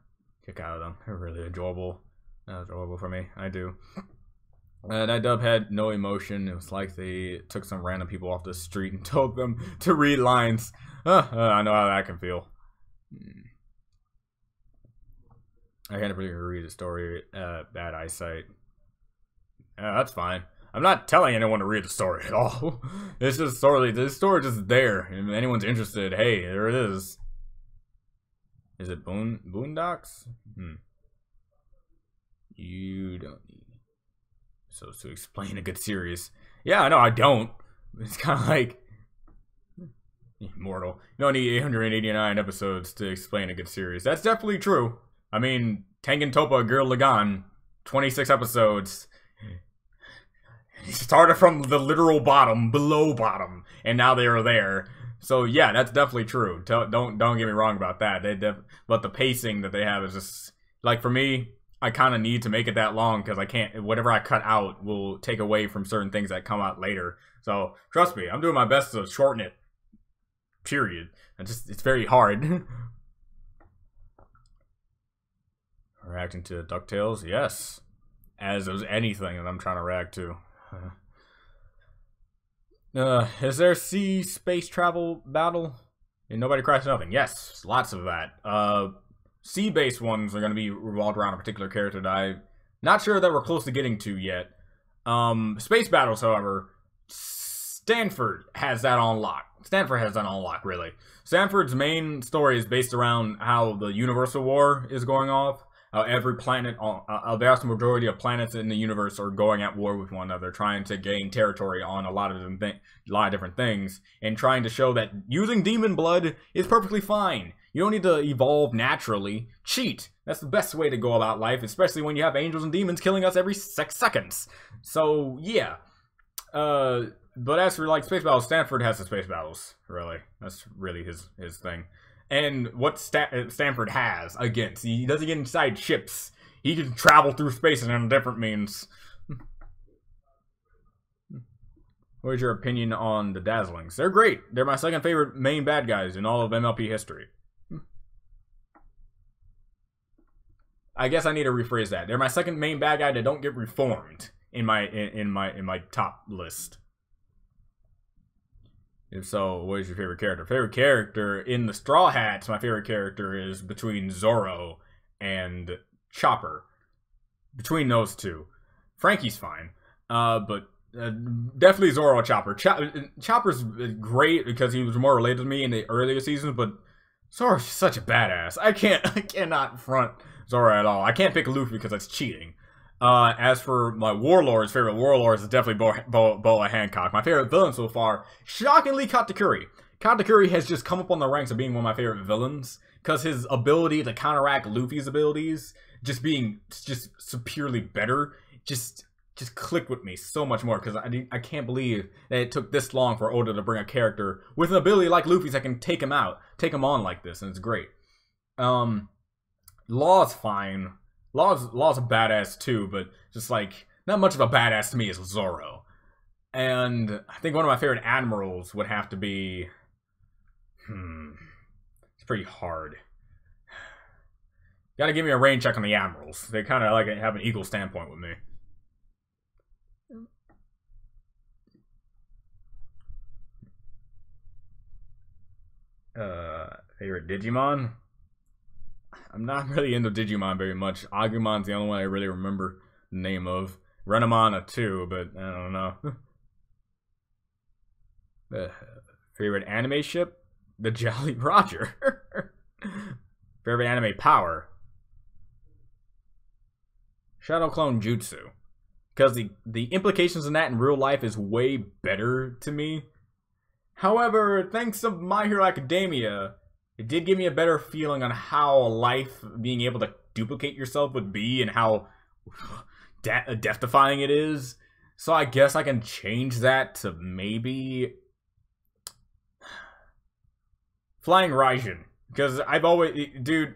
kick out of them. They're really enjoyable. Enjoyable for me. I do. That dub had no emotion. It was like they took some random people off the street and told them to read lines. I know how that can feel. I can't really read the story. Bad eyesight. That's fine. I'm not telling anyone to read the story at all. It's just story. This story just there. If anyone's interested, hey, there it is. Is it Boondocks? You don't need so to explain a good series. Yeah, no, I don't. It's kind of like Immortal. You don't need 889 episodes to explain a good series. That's definitely true. I mean, Tengen Toppa Girl Lagann, 26 episodes. He started from the literal bottom, below bottom, and now they are there. So yeah, that's definitely true. Don't get me wrong about that. But the pacing that they have is just like, for me, I kind of need to make it that long because I can't. Whatever I cut out will take away from certain things that come out later. So trust me, I'm doing my best to shorten it. Period. It's very hard. Reacting to DuckTales? Yes. As is anything that I'm trying to react to. Is there sea space travel battle? And Nobody Cries Nothing? Yes, lots of that. Sea-based ones are going to be revolved around a particular character that I'm not sure that we're close to getting to yet. Space battles, however, Stanford has that on lock. Really. Stanford's main story is based around how the Universal War is going off. Every planet, a vast majority of planets in the universe are going at war with one another, trying to gain territory on a lot of different things, and trying to show that using demon blood is perfectly fine. You don't need to evolve naturally. Cheat. That's the best way to go about life, especially when you have angels and demons killing us every 6 seconds. So, yeah. But as for, like, space battles, Stanford has the space battles, really. That's really his thing. And what Stanford has, against, he doesn't get inside ships. He can travel through space in different means. What is your opinion on the Dazzlings? They're great. They're my second favorite main bad guys in all of MLP history. I guess I need to rephrase that. They're my second main bad guy that don't get reformed in my top list. If so, what is your favorite character? Favorite character in the Straw Hats, my favorite character is between Zoro and Chopper. Between those two. Frankie's fine. But definitely Zoro and Chopper. Chopper's great because he was more related to me in the earlier seasons, but Zoro's such a badass. I cannot front Zoro at all. I can't pick Luffy because that's cheating. As for my warlords, favorite warlords is definitely Boa Hancock. My favorite villain so far, shockingly, Katakuri. Katakuri has just come up on the ranks of being one of my favorite villains because his ability to counteract Luffy's abilities, just being superiorly better, just clicked with me so much more because I can't believe that it took this long for Oda to bring a character with an ability like Luffy's that can take him on like this, and it's great. Law's fine. Law's a badass too, but just like not much of a badass to me is Zoro. And I think one of my favorite admirals would have to be it's pretty hard. Gotta give me a rain check on the admirals. They kind of like have an equal standpoint with me. Favorite Digimon? I'm not really into Digimon very much. Agumon's the only one I really remember the name of. Renamon too, but I don't know. Favorite anime ship? The Jolly Roger. Favorite anime power? Shadow Clone Jutsu. Because the implications in that in real life is way better to me. However, thanks to My Hero Academia, it did give me a better feeling on how life, being able to duplicate yourself would be and how death-defying it is. So I guess I can change that to maybe Flying Raijin. Because I've always... Dude,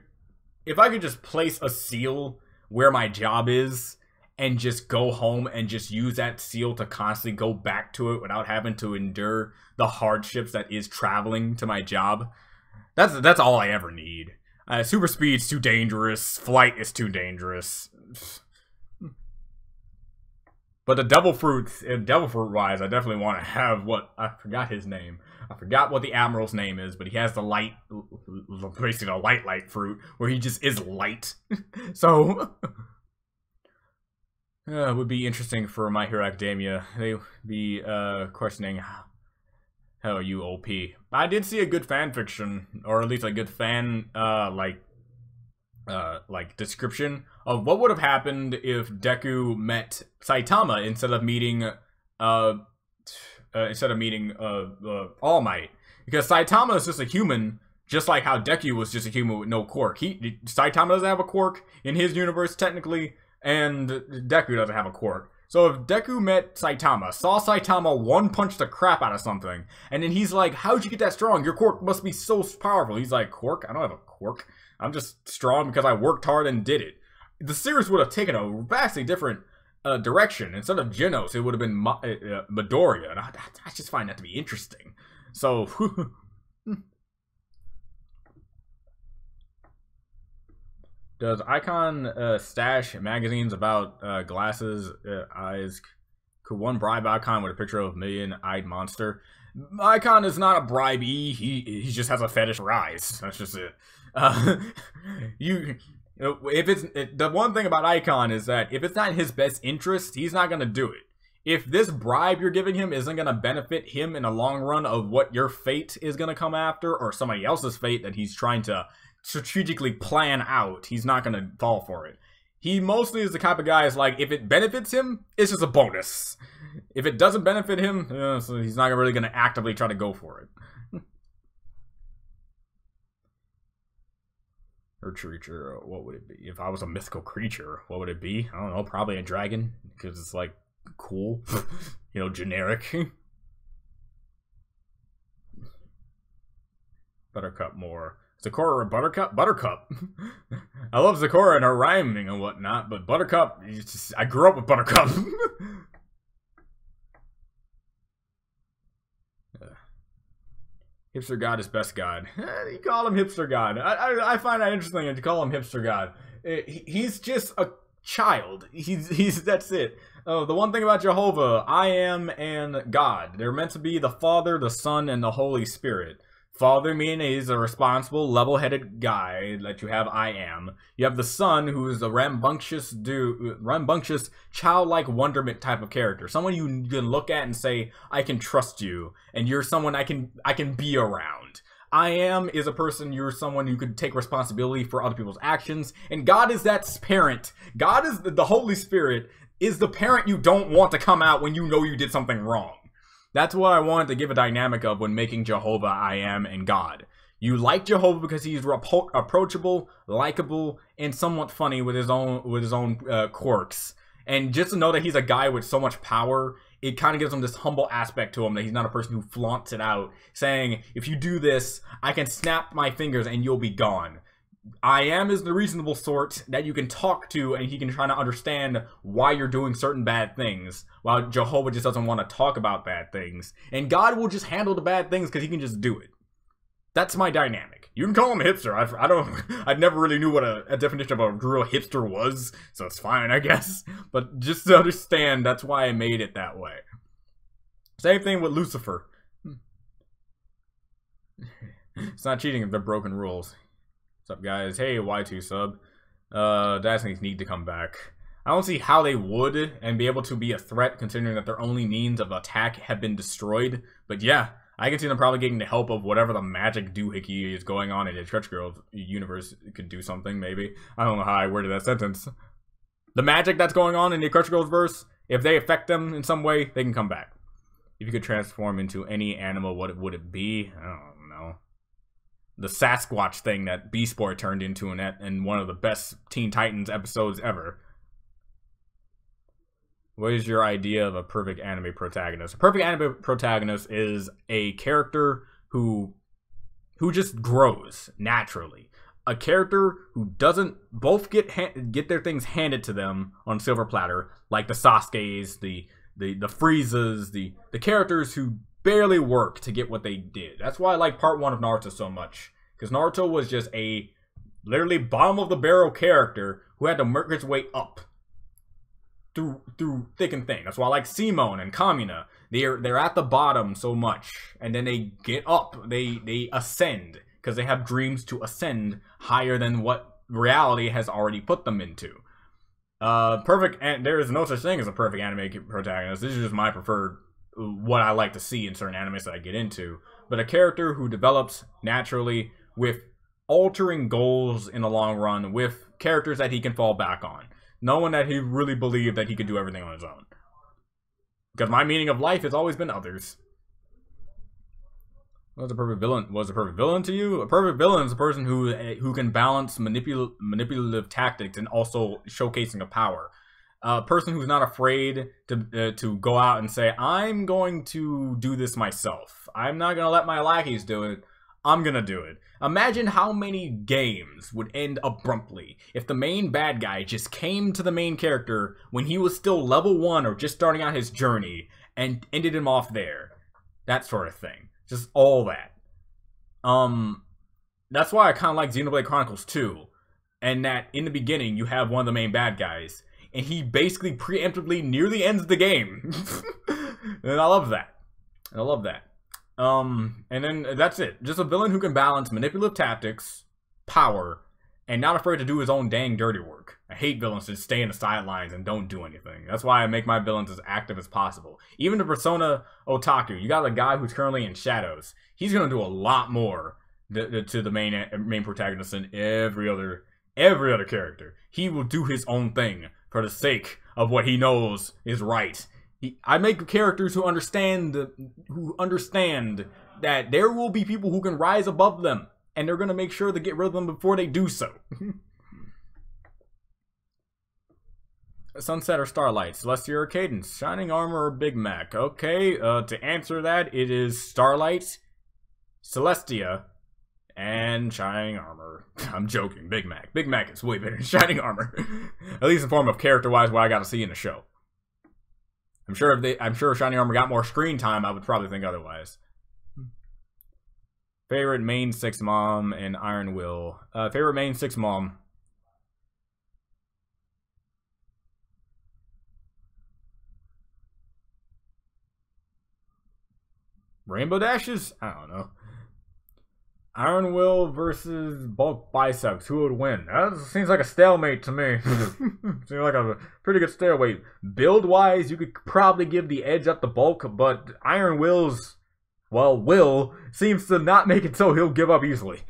if I could just place a seal where my job is and just go home and just use that seal to constantly go back to it without having to endure the hardships that is traveling to my job, that's all I ever need. Super speed's too dangerous. Flight is too dangerous. But the Devil Fruit wise, I definitely want to have what... I forgot his name. I forgot what the Admiral's name is, but he has the light... Basically a light fruit, where he just is light. So... it would be interesting for My Hero Academia. They would be questioning... How are you OP? I did see a good fan fiction, or at least a good fan, like description of what would have happened if Deku met Saitama instead of meeting All Might, because Saitama is just a human, just like how Deku was just a human with no quirk. Saitama doesn't have a quirk in his universe technically, and Deku doesn't have a quirk. So if Deku met Saitama, saw Saitama one-punch the crap out of something, and then he's like, how'd you get that strong? Your quirk must be so powerful. He's like, quirk? I don't have a quirk. I'm just strong because I worked hard and did it. The series would have taken a vastly different direction. Instead of Genos, it would have been Midoriya. And I just find that to be interesting. So... Does Icon stash magazines about glasses, eyes? Could one bribe Icon with a picture of a million-eyed monster? Icon is not a bribee. He just has a fetish for eyes. That's just it. The one thing about Icon is that if it's not in his best interest, he's not gonna do it. If this bribe you're giving him isn't gonna benefit him in the long run of what your fate is gonna come after, or somebody else's fate that he's trying to strategically plan out, he's not gonna fall for it. He mostly is the type of guy is like, if it benefits him, it's just a bonus. If it doesn't benefit him, so he's not really gonna actively try to go for it. Or creature, what would it be? If I was a mythical creature, what would it be? I don't know, probably a dragon, because it's like cool, you know, generic. Buttercup more. Sakura or Buttercup? Buttercup. I love Sakura and her rhyming and whatnot, but Buttercup, I grew up with Buttercup. Hipster God is best God. You call him Hipster God. I find that interesting to call him Hipster God. He's just a child. That's it. Oh, the one thing about Jehovah, I am and God. They're meant to be the Father, the Son, and the Holy Spirit. Father meaning he's a responsible, level-headed guy that you have I am. You have the Son, who is a rambunctious, childlike wonderment type of character. Someone you can look at and say, I can trust you, and you're someone I can be around. I am is a person, you're someone who could take responsibility for other people's actions, and God is that parent. God is the Holy Spirit is the parent you don't want to come out when you know you did something wrong. That's what I wanted to give a dynamic of when making Jehovah, I am, and God. You like Jehovah because he's approachable, likable, and somewhat funny with his own quirks. And just to know that he's a guy with so much power, it kind of gives him this humble aspect to him, that he's not a person who flaunts it out, saying, if you do this, I can snap my fingers and you'll be gone. I am is the reasonable sort that you can talk to, and he can try to understand why you're doing certain bad things, while Jehovah just doesn't want to talk about bad things. And God will just handle the bad things because he can just do it. That's my dynamic. You can call him a hipster. I never really knew what a definition of a real hipster was, so it's fine, I guess. But just to understand, that's why I made it that way. Same thing with Lucifer. It's not cheating if they're broken rules. What's up, guys? Hey, Y2 sub. Dazzlings need to come back. I don't see how they would and be able to be a threat, considering that their only means of attack have been destroyed. But yeah, I can see them probably getting the help of whatever the magic doohickey is going on in the Church Girls universe. Could do something, maybe. I don't know how I worded that sentence. The magic that's going on in the Church Girls verse, if they affect them in some way, they can come back. If you could transform into any animal, what would it be? I don't know. The Sasquatch thing that Beast Boy turned into in one of the best Teen Titans episodes ever. What is your idea of a perfect anime protagonist? A perfect anime protagonist is a character who just grows naturally. A character who doesn't both get their things handed to them on silver platter, like the Sasuke's, the Friezas, the characters who barely work to get what they did. That's why I like part 1 of Naruto so much, because Naruto was just a literally bottom of the barrel character who had to work his way up through thick and thin. That's why I like Simone and Kamina. They're at the bottom so much, and then they get up, they ascend, because they have dreams to ascend higher than what reality has already put them into. And there is no such thing as a perfect anime protagonist. This is just my preferred, what I like to see in certain animes that I get into. But a character who develops naturally with altering goals in the long run, with characters that he can fall back on, knowing that he really believed that he could do everything on his own. Because my meaning of life has always been others. What's a perfect villain? Was a perfect villain to you? A perfect villain is a person who can balance manipulative tactics and also showcasing a power. A person who's not afraid to go out and say, I'm going to do this myself. I'm not going to let my lackeys do it. I'm going to do it. Imagine how many games would end abruptly if the main bad guy just came to the main character when he was still level 1 or just starting out his journey and ended him off there. That sort of thing. Just all that. That's why I kind of like Xenoblade Chronicles 2. And that in the beginning you have one of the main bad guys, and he basically preemptively nearly ends the game. And I love that. And then that's it. Just a villain who can balance manipulative tactics, power, and not afraid to do his own dang dirty work. I hate villains that stay in the sidelines and don't do anything. That's why I make my villains as active as possible. Even the Persona Otaku, you got a guy who's currently in shadows. He's gonna do a lot more to the main protagonist than every other character. He will do his own thing for the sake of what he knows is right. I make characters who understand that there will be people who can rise above them, and they're gonna make sure to get rid of them before they do so. Sunset or Starlight, Celestia or Cadence, Shining Armor or Big Mac? Okay, to answer that, it is Starlight, Celestia, and Shining Armor. I'm joking, Big Mac. Big Mac is way better than Shining Armor. At least in form of character-wise, what I got to see in the show. I'm sure if Shining Armor got more screen time, I would probably think otherwise. Favorite main 6 mom and Iron Will. Favorite main 6 mom. Rainbow Dashes? I don't know. Iron Will versus Bulk Biceps. Who would win? That seems like a stalemate to me. Seems like a pretty good stalemate. Build-wise, you could probably give the edge up to Bulk, but Iron Will's Well, Will seems to not make it so he'll give up easily.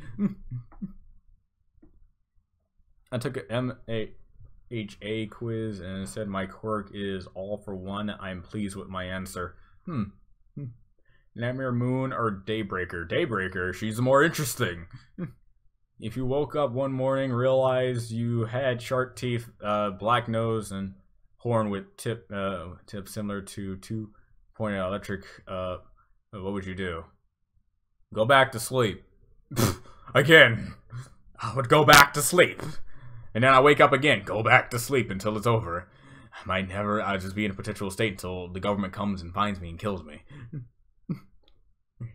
I took an MHA quiz and it said my quirk is all for one. I'm pleased with my answer. Nightmare Moon or Daybreaker? Daybreaker, she's more interesting. If you woke up one morning, realized you had shark teeth, black nose, and horn with tip similar to 2-pointed electric, what would you do? Go back to sleep. Again. I would go back to sleep. And then I wake up again. Go back to sleep until it's over. I'll just be in a perpetual state until the government comes and finds me and kills me.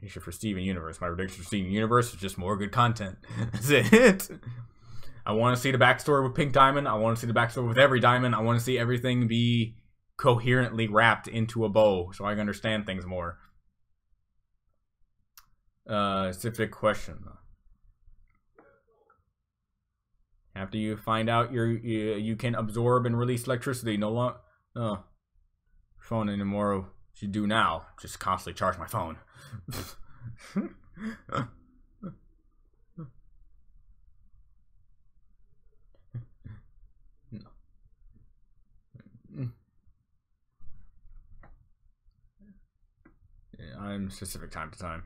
For Steven Universe. My prediction for Steven Universe is just more good content. That's it. I want to see the backstory with Pink Diamond. I want to see the backstory with every diamond. I want to see everything be coherently wrapped into a bow so I can understand things more. Specific question. After you find out you can absorb and release electricity, no longer phone anymore. What you do now? Just constantly charge my phone. I'm specific time to time.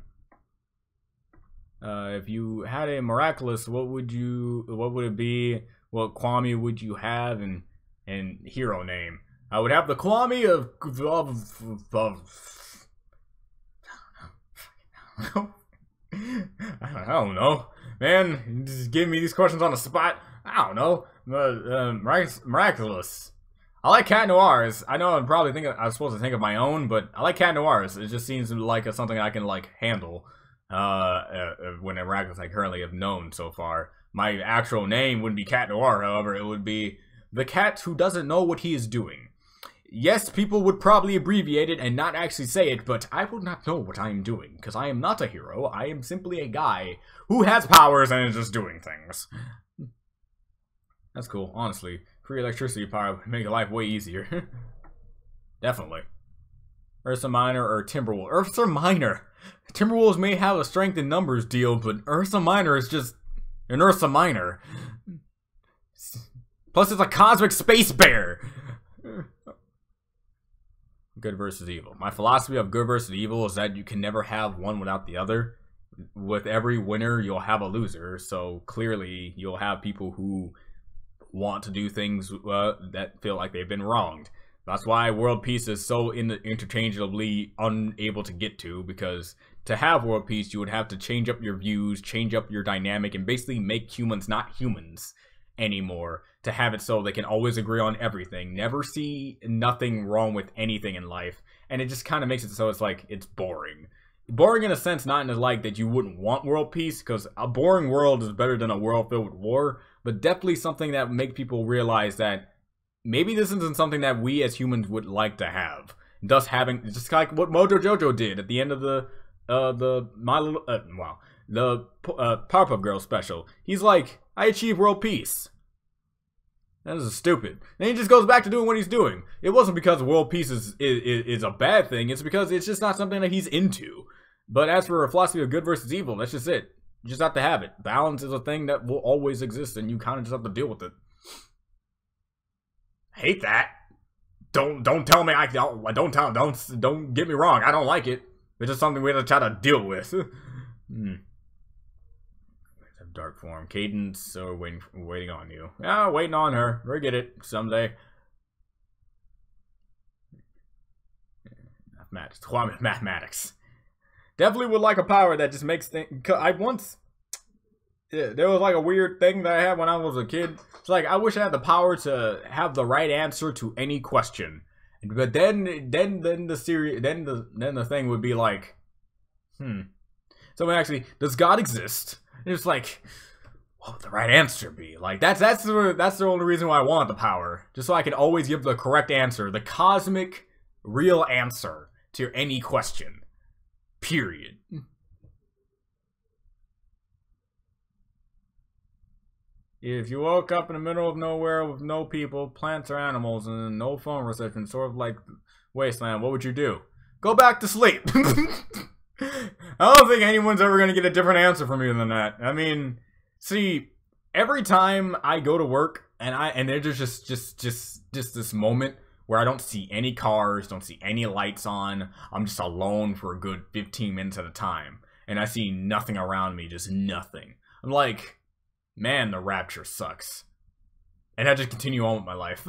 If you had a miraculous, what would it be? What Kwame would you have and hero name? I would have the Kwame of I don't know, man. Just give me these questions on the spot. I don't know. Miraculous. I like Cat Noirs. I know I'm supposed to think of my own, but I like Cat Noirs. It just seems like something I can like handle. When Miraculous I currently have known so far. My actual name wouldn't be Cat Noir, however, it would be the cat who doesn't know what he is doing. Yes, people would probably abbreviate it and not actually say it, but I would not know what I am doing, because I am not a hero. I am simply a guy who has powers and is just doing things. That's cool, honestly. Free electricity power would make life way easier. Definitely. Ursa Minor or Timberwolf? Ursa Minor! Timberwolves may have a strength in numbers deal, but Ursa Minor is just an Ursa Minor. Plus it's a cosmic space bear! Good versus evil. My philosophy of good versus evil is that you can never have one without the other. With every winner, you'll have a loser, so clearly you'll have people who want to do things that feel like they've been wronged. That's why world peace is so interchangeably unable to get to, because to have world peace, you would have to change up your views, change up your dynamic, and basically make humans not humans anymore to have it so they can always agree on everything, never see nothing wrong with anything in life, and it just kind of makes it so it's like, it's boring. Boring in a sense, not in the like that you wouldn't want world peace, because a boring world is better than a world filled with war, but definitely something that would make people realize that maybe this isn't something that we as humans would like to have. Thus having, just like what Mojo Jojo did at the end of the Powerpuff Girls special. He's like, I achieved world peace. That is stupid. And he just goes back to doing what he's doing. It wasn't because world peace is a bad thing. It's because it's just not something that he's into. But as for a philosophy of good versus evil, that's just it. You just have to have it. Balance is a thing that will always exist, and you kind of just have to deal with it. I hate that. Don't tell me don't get me wrong. I don't like it. It's just something we have to try to deal with. Dark form. Cadence or waiting on you. Yeah, waiting on her. We'll get it someday. Mathematics. Definitely would like a power that just makes things. There was like a weird thing that I had when I was a kid. It's like I wish I had the power to have the right answer to any question. But then the thing would be like, someone actually, does God exist? And it's like, what would the right answer be? Like that's the only reason why I want the power, just so I can always give the correct answer, the cosmic real answer to any question. Period. If you woke up in the middle of nowhere with no people, plants or animals, and no phone reception, sort of like Wasteland, what would you do? Go back to sleep. I don't think anyone's ever gonna get a different answer from me than that. I mean, see, every time I go to work and there's just this moment where I don't see any cars, don't see any lights on. I'm just alone for a good 15 minutes at a time, and I see nothing around me, just nothing. I'm like, man, the rapture sucks, and I just continue on with my life.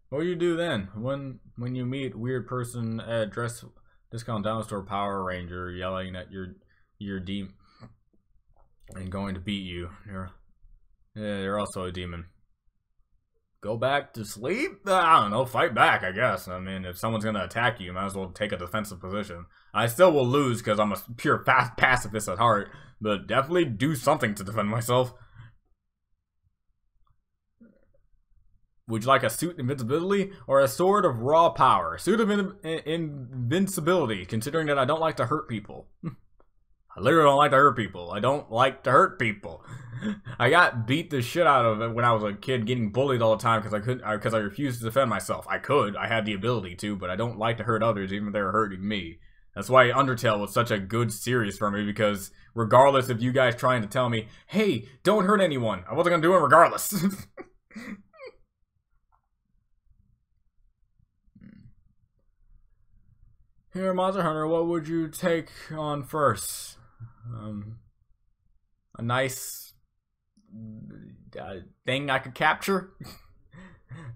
What do you do then when you meet weird person at dress discount down store Power Ranger yelling at your demon and going to beat you? They're also a demon. Go back to sleep? I don't know, fight back, I guess. I mean, if someone's gonna attack you, you might as well take a defensive position. I still will lose because I'm a pure pacifist at heart, but definitely do something to defend myself. Would you like a suit of invincibility or a sword of raw power? Suit of invincibility, considering that I don't like to hurt people. I literally don't like to hurt people. I don't like to hurt people. I got beat the shit out of it when I was a kid, getting bullied all the time because I refused to defend myself. I had the ability to, but I don't like to hurt others, even if they're hurting me. That's why Undertale was such a good series for me, because regardless of you guys trying to tell me, hey, don't hurt anyone, I wasn't gonna do it regardless. Here, Monster Hunter, what would you take on first? A nice thing I could capture?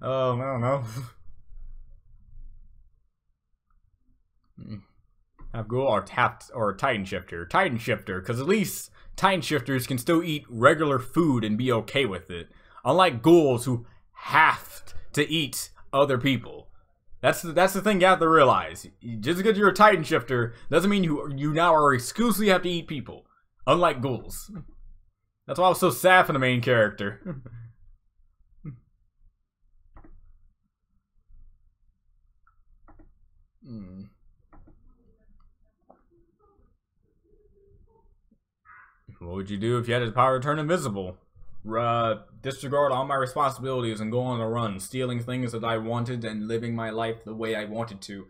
I don't know. Have Ghoul or Titan Shifter? Titan Shifter, because at least Titan Shifters can still eat regular food and be okay with it. Unlike ghouls who have to eat other people. That's the thing you have to realize. Just because you're a Titan Shifter doesn't mean you now are exclusively have to eat people. Unlike ghouls. That's why I was so sad for the main character. What would you do if you had the power to turn invisible? Disregard all my responsibilities and go on a run, stealing things that I wanted and living my life the way I wanted to.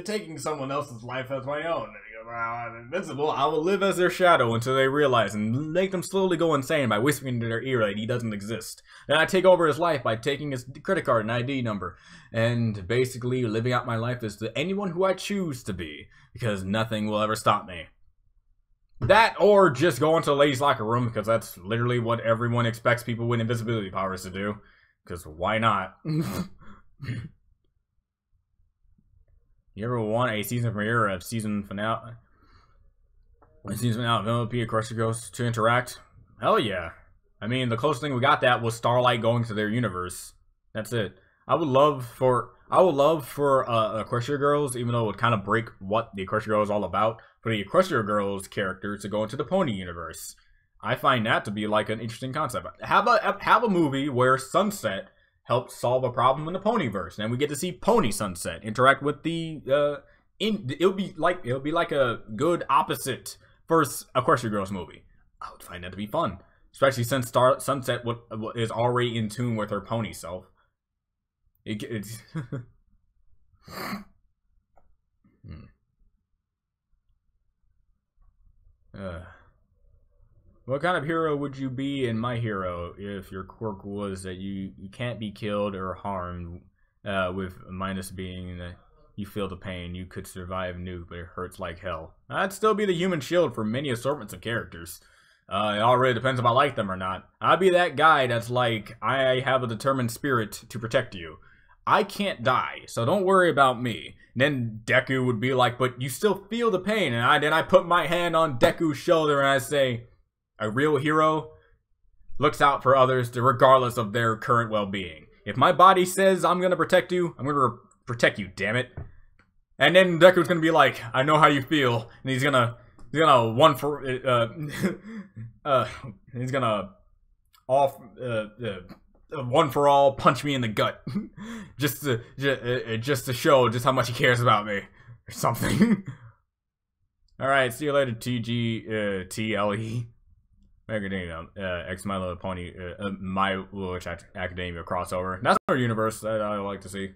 Taking someone else's life as my own. I'm invincible, I will live as their shadow until they realize and make them slowly go insane by whispering into their ear that he doesn't exist. Then I take over his life by taking his credit card and ID number, and basically living out my life as to anyone who I choose to be, because nothing will ever stop me. That, or just go into the ladies' locker room, because that's literally what everyone expects people with invisibility powers to do. Because why not? You ever want a season premiere or a season finale? A season finale of MLP Crusher Ghost to interact? Hell yeah. I mean, the closest thing we got that was Starlight going to their universe. That's it. I would love for Crusher Girls, even though it would kind of break what the Crusher Girl is all about, for the Crusher Girls character to go into the Pony universe. I find that to be like an interesting concept. Have a movie where Sunset helps solve a problem in the Ponyverse, and we get to see Pony Sunset interact with the it'll be like a good opposite for a Crusher Girls movie. I would find that to be fun, especially since Sunset is already in tune with her pony self. It's what kind of hero would you be in My Hero if your quirk was that you can't be killed or harmed, with minus being that you feel the pain, you could survive nuke, but it hurts like hell? I'd still be the human shield for many assortments of characters. It all really depends if I like them or not. I'd be that guy that's like, I have a determined spirit to protect you. I can't die, so don't worry about me. And then Deku would be like, but you still feel the pain. And then I put my hand on Deku's shoulder and I say, a real hero looks out for others regardless of their current well-being. If my body says I'm gonna protect you, I'm gonna protect you, damn it. And then Deku's gonna be like, I know how you feel, and he's gonna one for all punch me in the gut, just to show just how much he cares about me or something. All right, see you later, TGTLE. Academia, X My Little Pony, My Little Academia crossover. That's our universe that I like to see.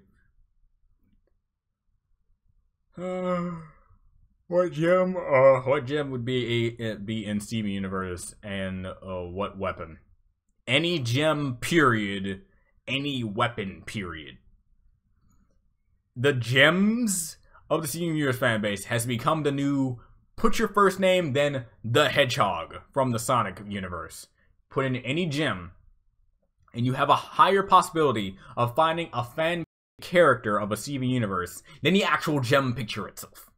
What gem? What gem would be in Steven Universe, and what weapon? Any gem, period. Any weapon, period. The gems of the Steven Universe fan base has become the new put your first name, then the Hedgehog from the Sonic universe. Put in any gem, and you have a higher possibility of finding a fan character of a Steven Universe than the actual gem picture itself.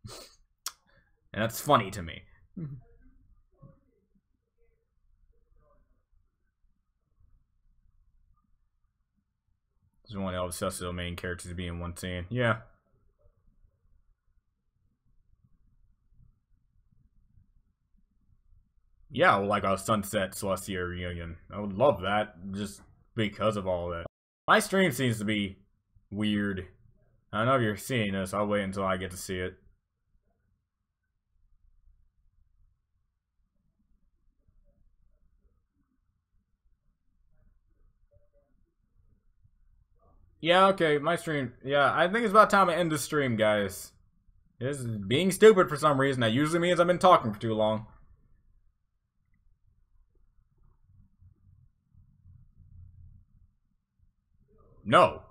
And that's funny to me. Just want all the main characters to be in one scene. Yeah. Yeah, like a Sunset Celestia reunion. I would love that, just because of all that. My stream seems to be weird. I don't know if you're seeing this. I'll wait until I get to see it. Yeah, okay, my stream. Yeah, I think it's about time to end the stream, guys. This is being stupid for some reason. That usually means I've been talking for too long. No.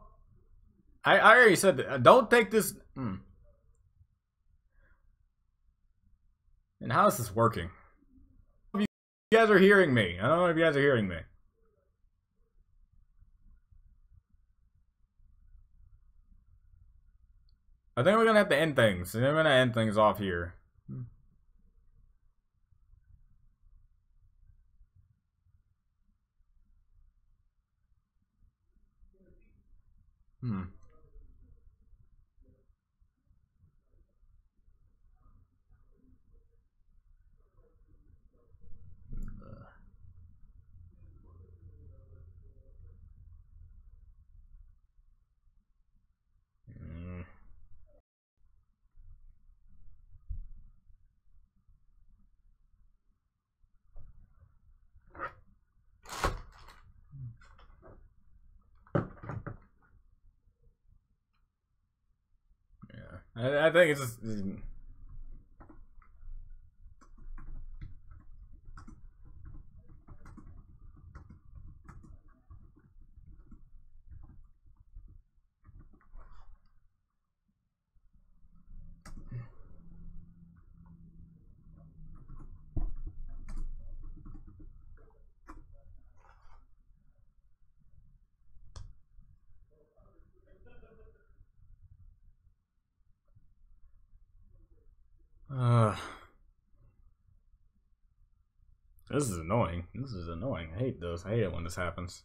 I already said that. Don't take this. And how is this working? You guys are hearing me. I don't know if you guys are hearing me. I think we're gonna have to end things. I'm gonna end things off here. I think it's just... This is annoying. This is annoying. I hate those. I hate it when this happens.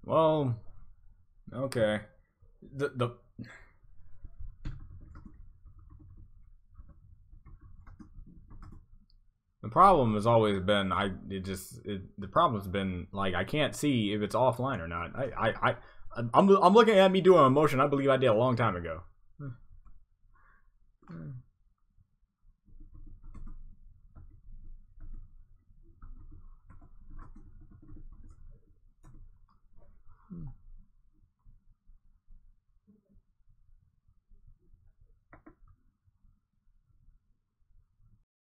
Well, okay. The problem has always been the problem has been like I can't see if it's offline or not. I'm looking at me doing a motion I believe I did a long time ago.